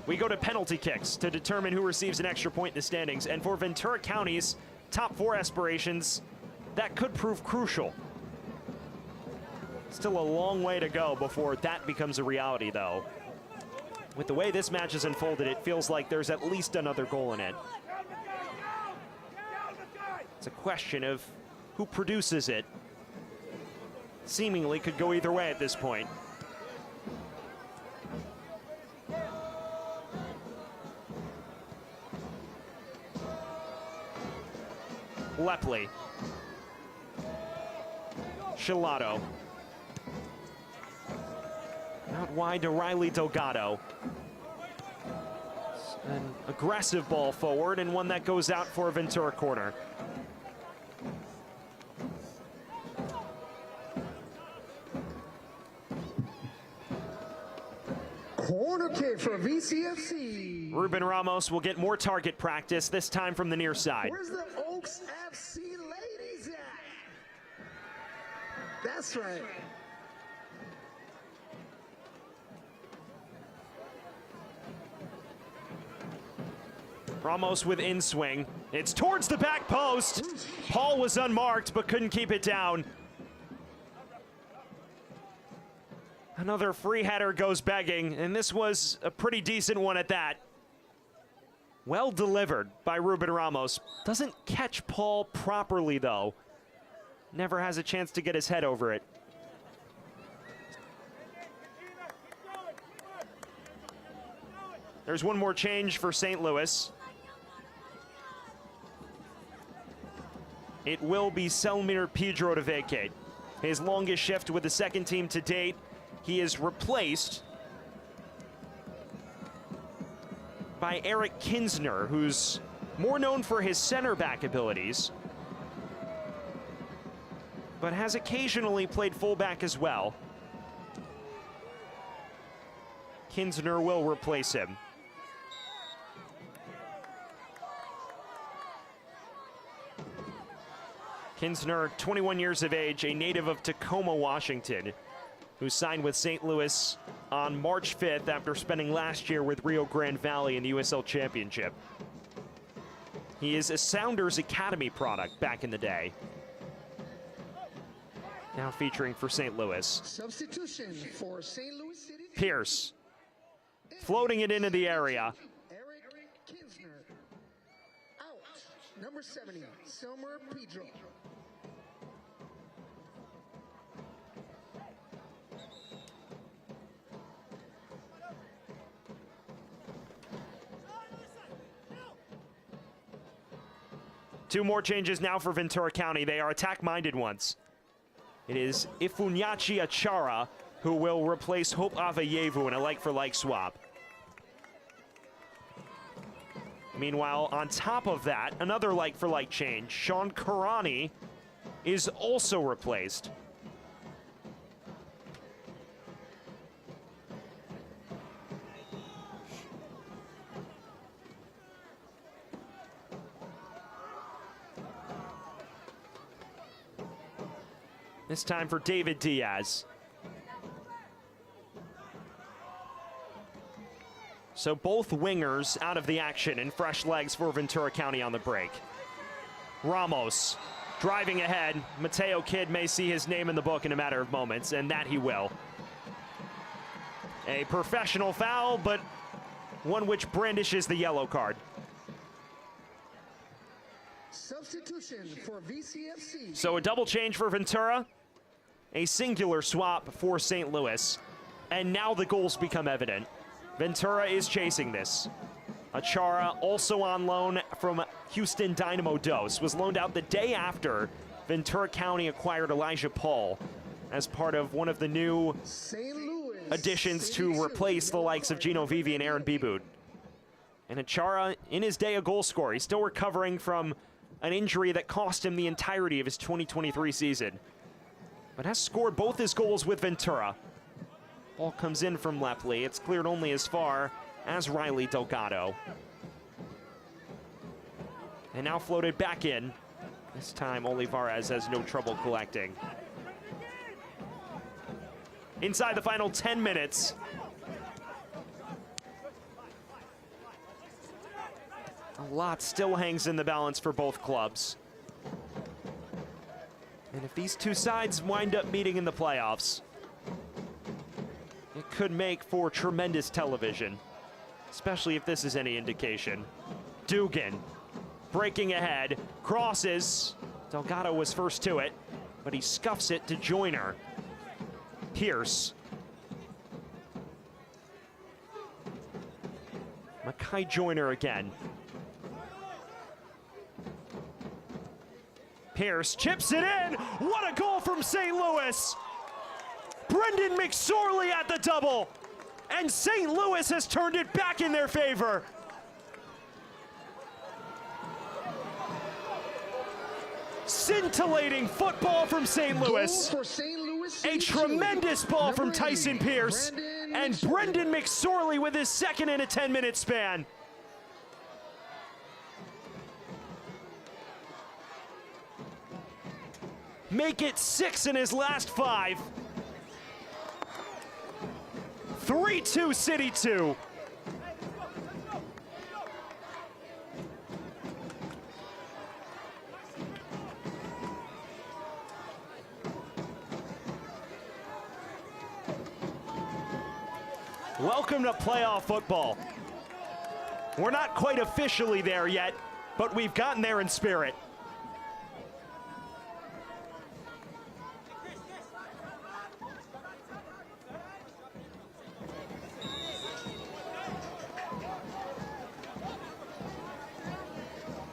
we go to penalty kicks to determine who receives an extra point in the standings. And for Ventura County's top 4 aspirations, that could prove crucial. Still a long way to go before that becomes a reality, though. With the way this match has unfolded, it feels like there's at least another goal in it. It's a question of who produces it. Seemingly could go either way at this point. Lepley. Shilato. Out wide to Riley Delgado. An aggressive ball forward and one that goes out for a Ventura corner. Corner kick for VCFC. Ruben Ramos will get more target practice, this time from the near side. Where's the Oaks FC ladies at? That's right. Ramos with in-swing. It's towards the back post. Paul was unmarked, but couldn't keep it down. Another free header goes begging, and this was a pretty decent one at that. Well delivered by Ruben Ramos. Doesn't catch Paul properly, though. Never has a chance to get his head over it. There's one more change for St. Louis. It will be Selmir Pedro to vacate. His longest shift with the second team to date. He is replaced by Eric Kinsner, who's more known for his center back abilities, but has occasionally played fullback as well. Kinsner will replace him. Kinsner, 21 years of age, a native of Tacoma, Washington, who signed with St. Louis on March 5th after spending last year with Rio Grande Valley in the USL Championship. He is a Sounders Academy product back in the day. Now featuring for St. Louis. Substitution for St. Louis City. Pierce, floating it into the area. Eric Kinsner. Out. Number 70, Selmer Pedro. Two more changes now for Ventura County. They are attack-minded ones. It is Ifunyachi Achara who will replace Hope Avayevu in a like-for-like swap. Meanwhile, on top of that, another like-for-like change. Sean Karani is also replaced. This time for David Diaz. So both wingers out of the action and fresh legs for Ventura County on the break. Ramos driving ahead. Mateo Kidd may see his name in the book in a matter of moments, and that he will. A professional foul, but one which brandishes the yellow card. Substitution for VCFC. So a double change for Ventura, a singular swap for St. Louis, and now the goals become evident. Ventura is chasing this. Achara, also on loan from Houston Dynamo Dos, was loaned out the day after Ventura County acquired Elijah Paul as part of one of the new additions to replace the likes of Gino Vivi and Aaron Bebout. And Achara, in his day, a goal scorer. He's still recovering from an injury that cost him the entirety of his 2023 season, but has scored both his goals with Ventura. Ball comes in from Lepley. It's cleared only as far as Riley Delgado. And now floated back in. This time Olivares has no trouble collecting. Inside the final 10 minutes. A lot still hangs in the balance for both clubs. And if these two sides wind up meeting in the playoffs, it could make for tremendous television, especially if this is any indication. Dugan breaking ahead, crosses. Delgado was first to it, but he scuffs it to Joyner. Pierce. Makai Joyner again. Pierce chips it in. What a goal from St. Louis. Brendan McSorley at the double. And St. Louis has turned it back in their favor. Scintillating football from St. Louis. Goal for St. Louis A City tremendous ball from Number Tyson 80, Pierce. Brandon And Brendan McSorley with his second in a 10-minute span. Make it 6 in his last 5. 3-2 City 2. Welcome to playoff football. We're not quite officially there yet, but we've gotten there in spirit.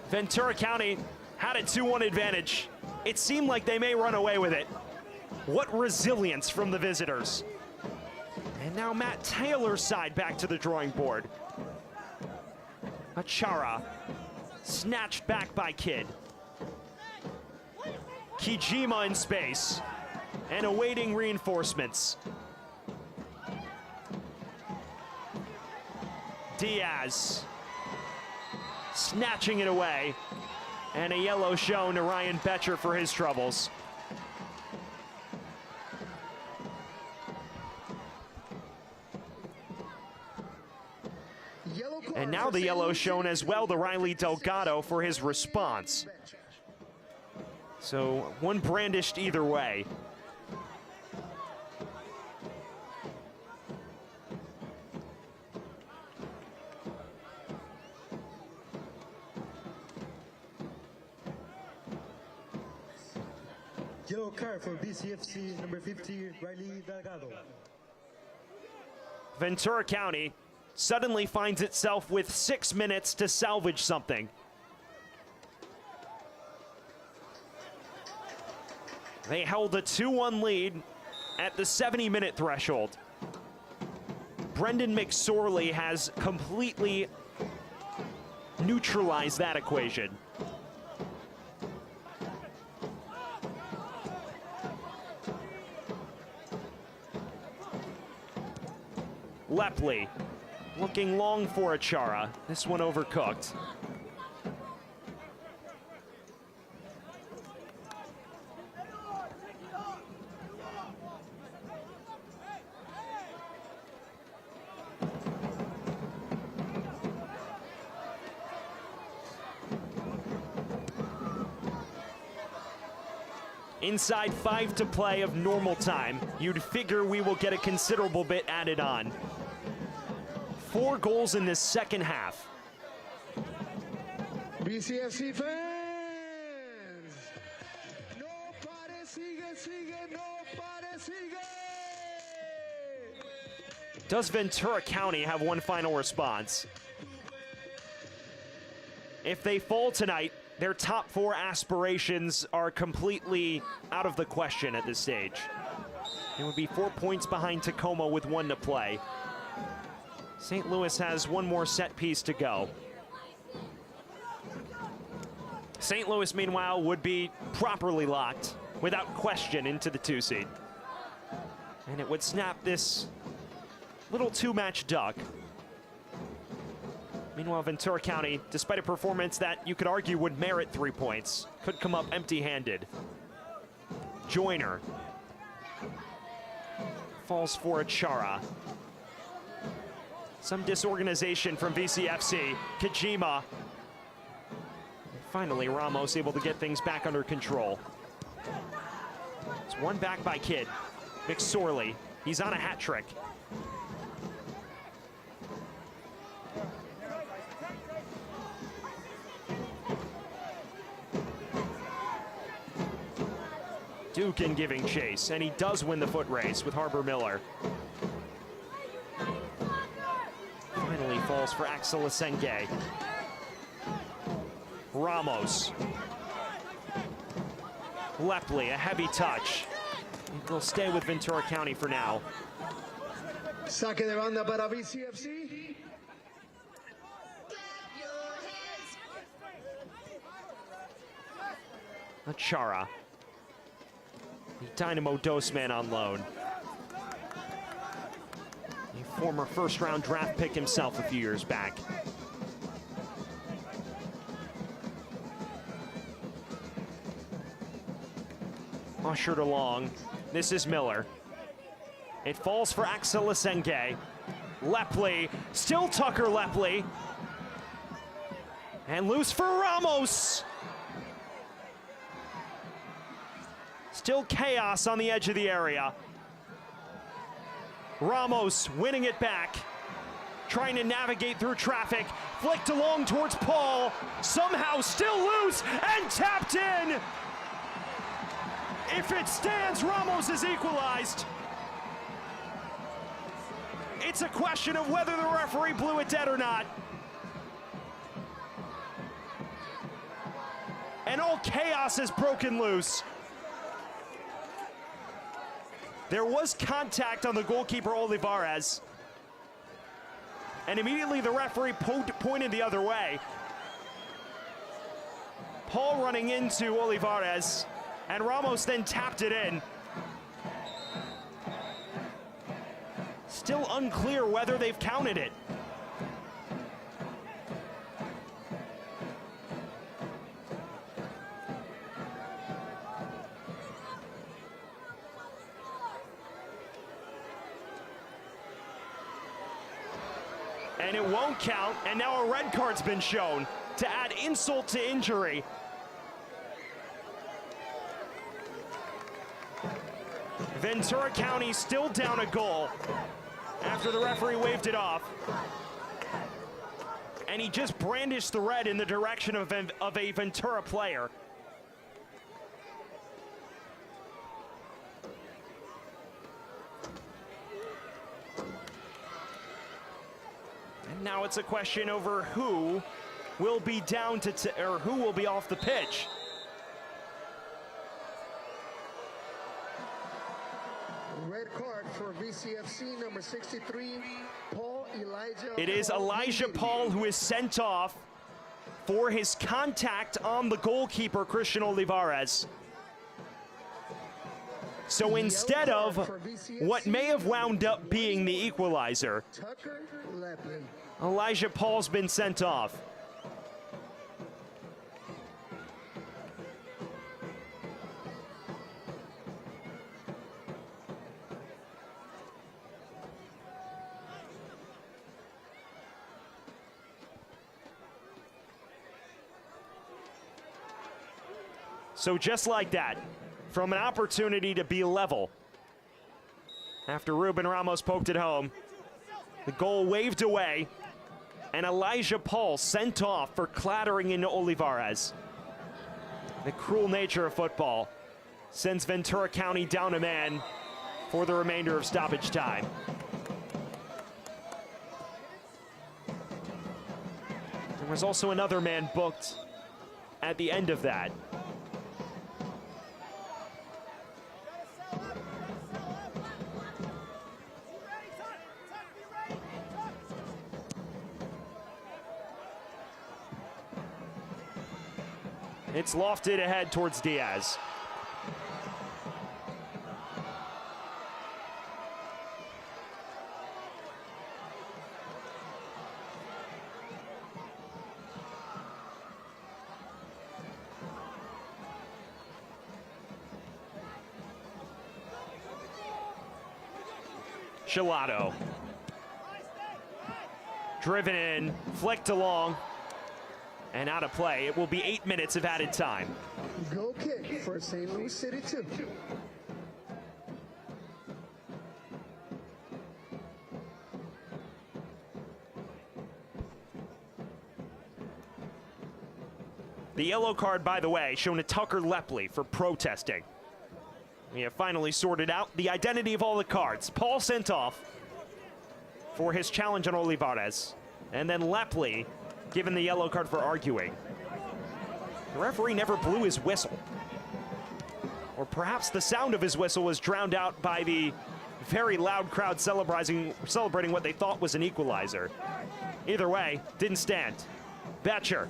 Ventura County had a 2-1 advantage. It seemed like they may run away with it. What resilience from the visitors. And now Matt Taylor's side back to the drawing board. Achara, snatched back by Kidd. Kijima in space, and awaiting reinforcements. Diaz, snatching it away, and a yellow shown to Ryan Betcher for his troubles. And now the yellow shown as well to Riley Delgado for his response. So one brandished either way. Yellow card for BCFC number 50, Riley Delgado. Ventura County suddenly finds itself with 6 minutes to salvage something. They held a 2-1 lead at the 70-minute threshold. Brendan McSorley has completely neutralized that equation. Lepley looking long for Achara. This one overcooked. Inside 5 to play of normal time, you'd figure we will get a considerable bit added on. 4 goals in this second half. BCFC fans, no pare, sigue, sigue, no pare, sigue. Does Ventura County have one final response? If they fall tonight, their top 4 aspirations are completely out of the question at this stage. It would be 4 points behind Tacoma with 1 to play. St. Louis has 1 more set piece to go. St. Louis, meanwhile, would be properly locked, without question, into the 2 seed. And it would snap this little 2-match duck. Meanwhile, Ventura County, despite a performance that you could argue would merit 3 points, could come up empty-handed. Joyner falls for Achara. Some disorganization from VCFC. Kijima. And finally, Ramos able to get things back under control. It's 1 back by Kidd. McSorley, he's on a hat trick. Dukin giving chase, and he does win the foot race with Harbor Miller. Finally falls for Axel Asenge. Ramos. Lepley, a heavy touch. He'll stay with Ventura County for now. Saque de banda para BCFC. Achara. The Dynamo Dos man on loan. He former first-round draft pick himself a few years back. Ushered along. This is Miller. It falls for Axel Lasenge. Lepley, still Tucker Lepley. And loose for Ramos. Still chaos on the edge of the area. Ramos winning it back. Trying to navigate through traffic. Flicked along towards Paul. Somehow still loose and tapped in. If it stands, Ramos is equalized. It's a question of whether the referee blew it dead or not. And all chaos has broken loose. There was contact on the goalkeeper, Olivares. And immediately the referee pointed the other way. Paul running into Olivares, and Ramos then tapped it in. Still unclear whether they've counted it. And it won't count, and now a red card's been shown to add insult to injury. Ventura County still down a goal after the referee waved it off. And he just brandished the red in the direction of a Ventura player. And now it's a question over who will be down to, or who will be off the pitch. Red card for VCFC number 63, Paul Elijah. It is Elijah Paul who is sent off for his contact on the goalkeeper, Christian Olivares. So instead of what may have wound up being the equalizer, Elijah Paul's been sent off. So just like that, from an opportunity to be level, after Ruben Ramos poked it home, the goal waved away, and Elijah Paul sent off for clattering into Olivares. The cruel nature of football sends Ventura County down a man for the remainder of stoppage time. There was also another man booked at the end of that. It's lofted ahead towards Diaz. Gelato. Driven in, flicked along, and out of play. It will be 8 minutes of added time. Goal kick for St. Louis City 2. The yellow card, by the way, shown to Tucker Lepley for protesting. We have finally sorted out the identity of all the cards. Paul sent off for his challenge on Olivares, and then Lepley given the yellow card for arguing. The referee never blew his whistle. Or perhaps the sound of his whistle was drowned out by the very loud crowd celebrating what they thought was an equalizer. Either way, didn't stand. Betcher.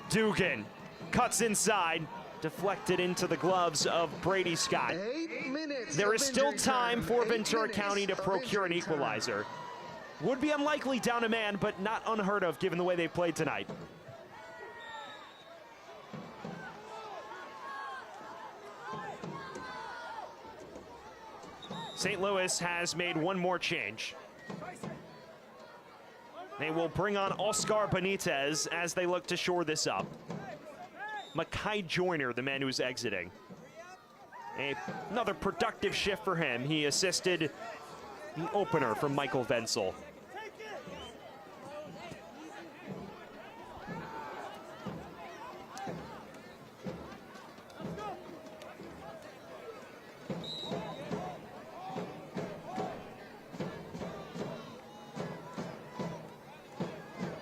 Dugan cuts inside. deflected into the gloves of Brady Scott. 8 minutes. There of is still injury time for 8 Ventura minutes County to of procure an injury time. equalizer. Would be unlikely down a man, but not unheard of given the way they played tonight. St. Louis has made one more change. They will bring on Oscar Benitez as they look to shore this up. Makai Joyner, the man who's exiting. Another productive shift for him. He assisted the opener from Michael Wenzel.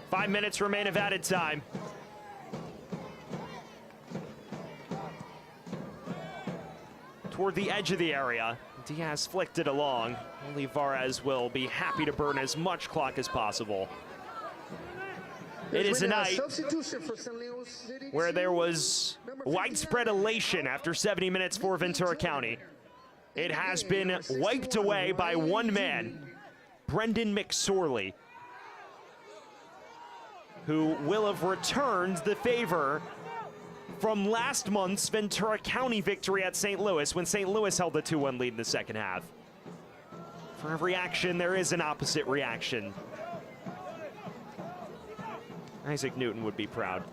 Five minutes remain of added time. Toward the edge of the area, Diaz flicked it along. Olivares will be happy to burn as much clock as possible. It is a night where there was widespread elation after 70 minutes for Ventura County. It has been wiped away by one man, Brendan McSorley, who will have returned the favor from last month's Ventura County victory at St. Louis when St. Louis held a 2-1 lead in the second half. For every action, there is an opposite reaction. Isaac Newton would be proud.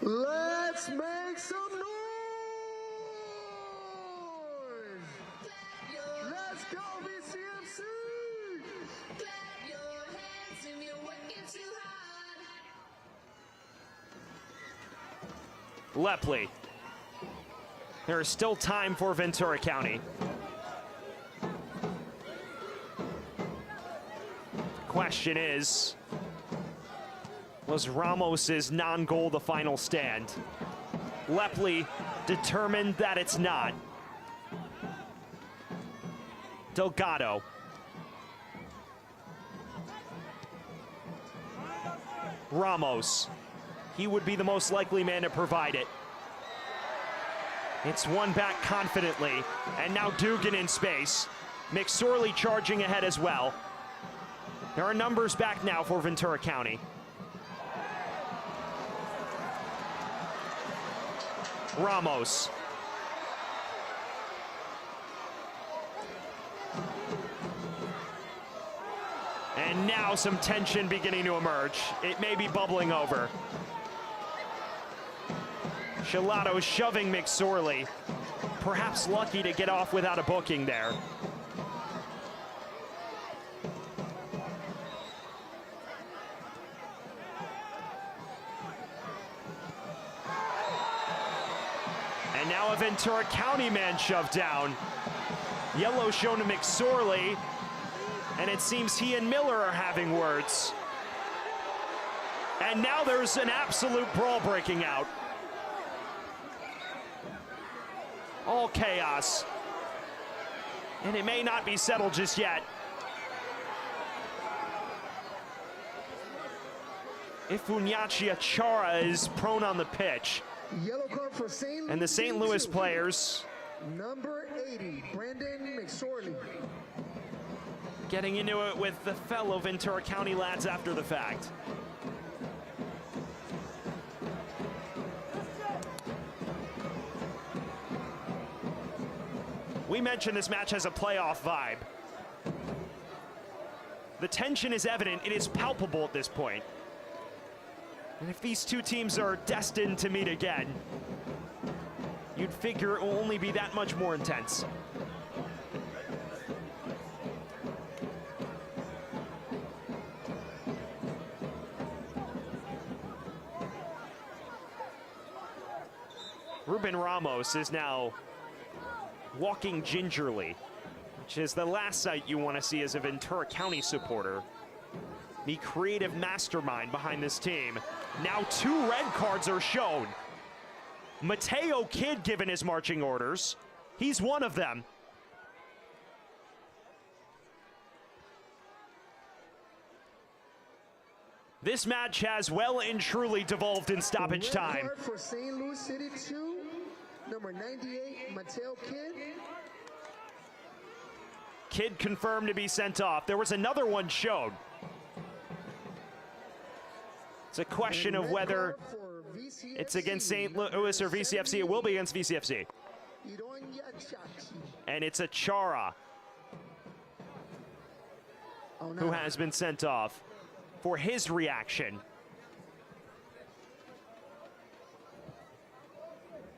Let's make some noise! Let's go, VCMC! Clap your hands if you're working too hard. Lepley. There is still time for Ventura County. The question is, was Ramos's non-goal the final stand? Lepley determined that it's not. Delgado. Ramos. He would be the most likely man to provide it. It's won back confidently, and now Dugan in space. McSorley charging ahead as well. There are numbers back now for Ventura County. Ramos. And now some tension beginning to emerge. It may be bubbling over. Shilato shoving McSorley. Perhaps lucky to get off without a booking there. And now a Ventura County man shoved down. Yellow shown to McSorley. And it seems he and Miller are having words. And now there's an absolute brawl breaking out. All chaos. And it may not be settled just yet. Ifunyachi Achara is prone on the pitch. Yellow card for St. And the St. Louis players Number 80, Brendan McSorley. getting into it with the fellow Ventura County lads after the fact. We mentioned this match has a playoff vibe. The tension is evident, it is palpable at this point. And if these two teams are destined to meet again, you'd figure it will only be that much more intense. Ruben Ramos is now walking gingerly, which is the last sight you want to see as a Ventura County supporter. The creative mastermind behind this team. Now 2 red cards are shown. Mateo Kidd given his marching orders. He's one of them. This match has well and truly devolved in stoppage time. Red card for St. Louis City 2, number 98, Mateo Kidd. Kidd confirmed to be sent off. There was another one shown. It's a question of whether it's against St. Louis or VCFC. It will be against VCFC. And it's a Chara who has been sent off for his reaction.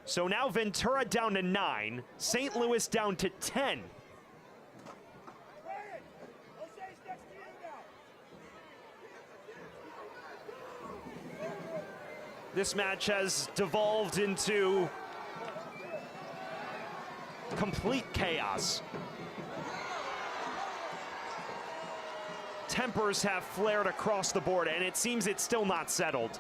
So now Ventura down to 9, St. Louis down to 10. This match has devolved into complete chaos. Tempers have flared across the board, and it seems it's still not settled.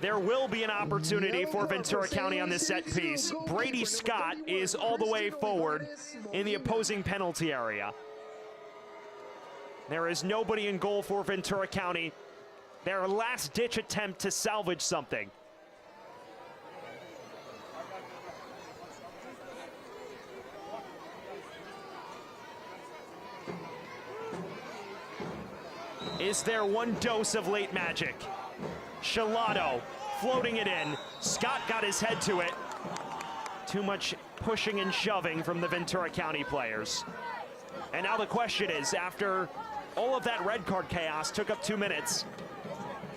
There will be an opportunity for Ventura County on this set piece. Brady Scott is all the way forward in the opposing penalty area. There is nobody in goal for Ventura County. Their last-ditch attempt to salvage something. Is there one dose of late magic? Shalado floating it in. Scott got his head to it. Too much pushing and shoving from the Ventura County players. And now the question is, after all of that red card chaos took up 2 minutes,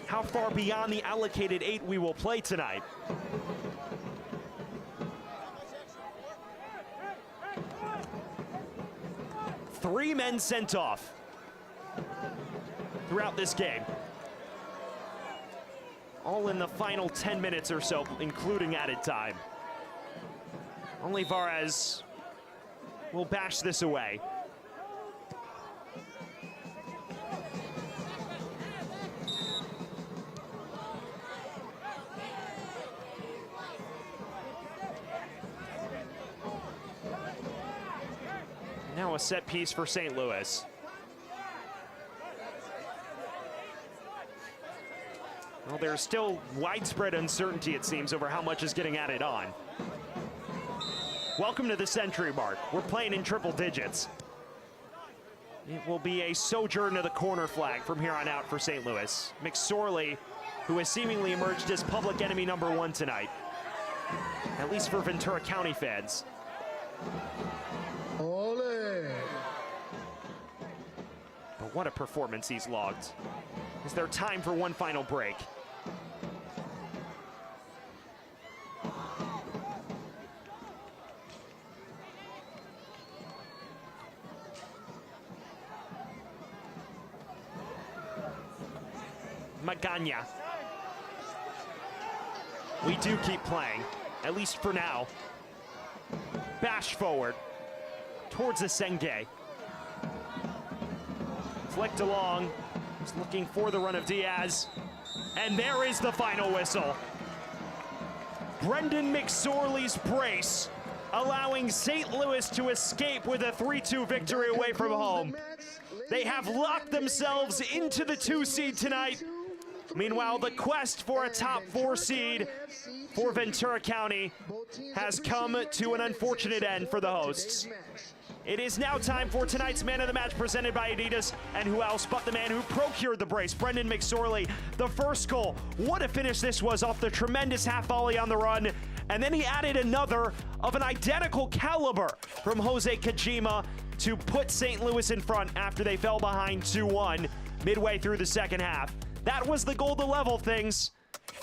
how far beyond the allocated 8 we will play tonight? Three men sent off throughout this game. All in the final 10 minutes or so, including added time. Olivares will bash this away. Now a set piece for St. Louis. Well, there's still widespread uncertainty, it seems, over how much is getting added on. Welcome to the century mark. We're playing in triple digits. It will be a sojourn to the corner flag from here on out for St. Louis. McSorley, who has seemingly emerged as public enemy #1 tonight, at least for Ventura County fans. But what a performance he's logged. Is there time for one final break? Magana. We do keep playing, at least for now. Bash forward towards the Senge. Flicked along, just looking for the run of Diaz. And there is the final whistle. Brendan McSorley's brace, allowing St. Louis to escape with a 3-2 victory away from home. They have locked themselves into the 2 seed tonight. Meanwhile, the quest for a top 4 seed for Ventura County has come to an unfortunate end for the hosts. It is now time for tonight's Man of the Match presented by Adidas, and who else but the man who procured the brace, Brendan McSorley. The first goal, what a finish this was off the tremendous half volley on the run, and then he added another of an identical caliber from Jose Kajima to put St. Louis in front after they fell behind 2-1 midway through the second half. That was the goal to level things.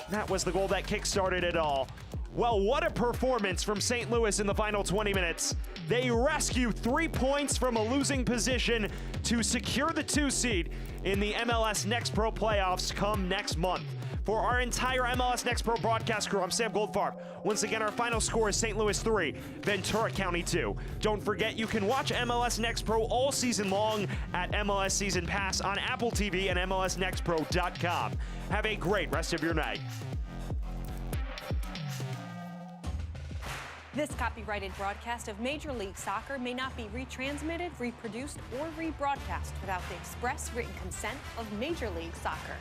That was the goal that kick-started it all. Well, what a performance from St. Louis in the final 20 minutes. They rescue 3 points from a losing position to secure the 2 seed in the MLS Next Pro playoffs come next month. For our entire MLS Next Pro broadcast crew, I'm Sam Goldfarb. Once again, our final score is St. Louis 3, Ventura County 2. Don't forget, you can watch MLS Next Pro all season long at MLS Season Pass on Apple TV and MLSNextPro.com. Have a great rest of your night. This copyrighted broadcast of Major League Soccer may not be retransmitted, reproduced, or rebroadcast without the express written consent of Major League Soccer.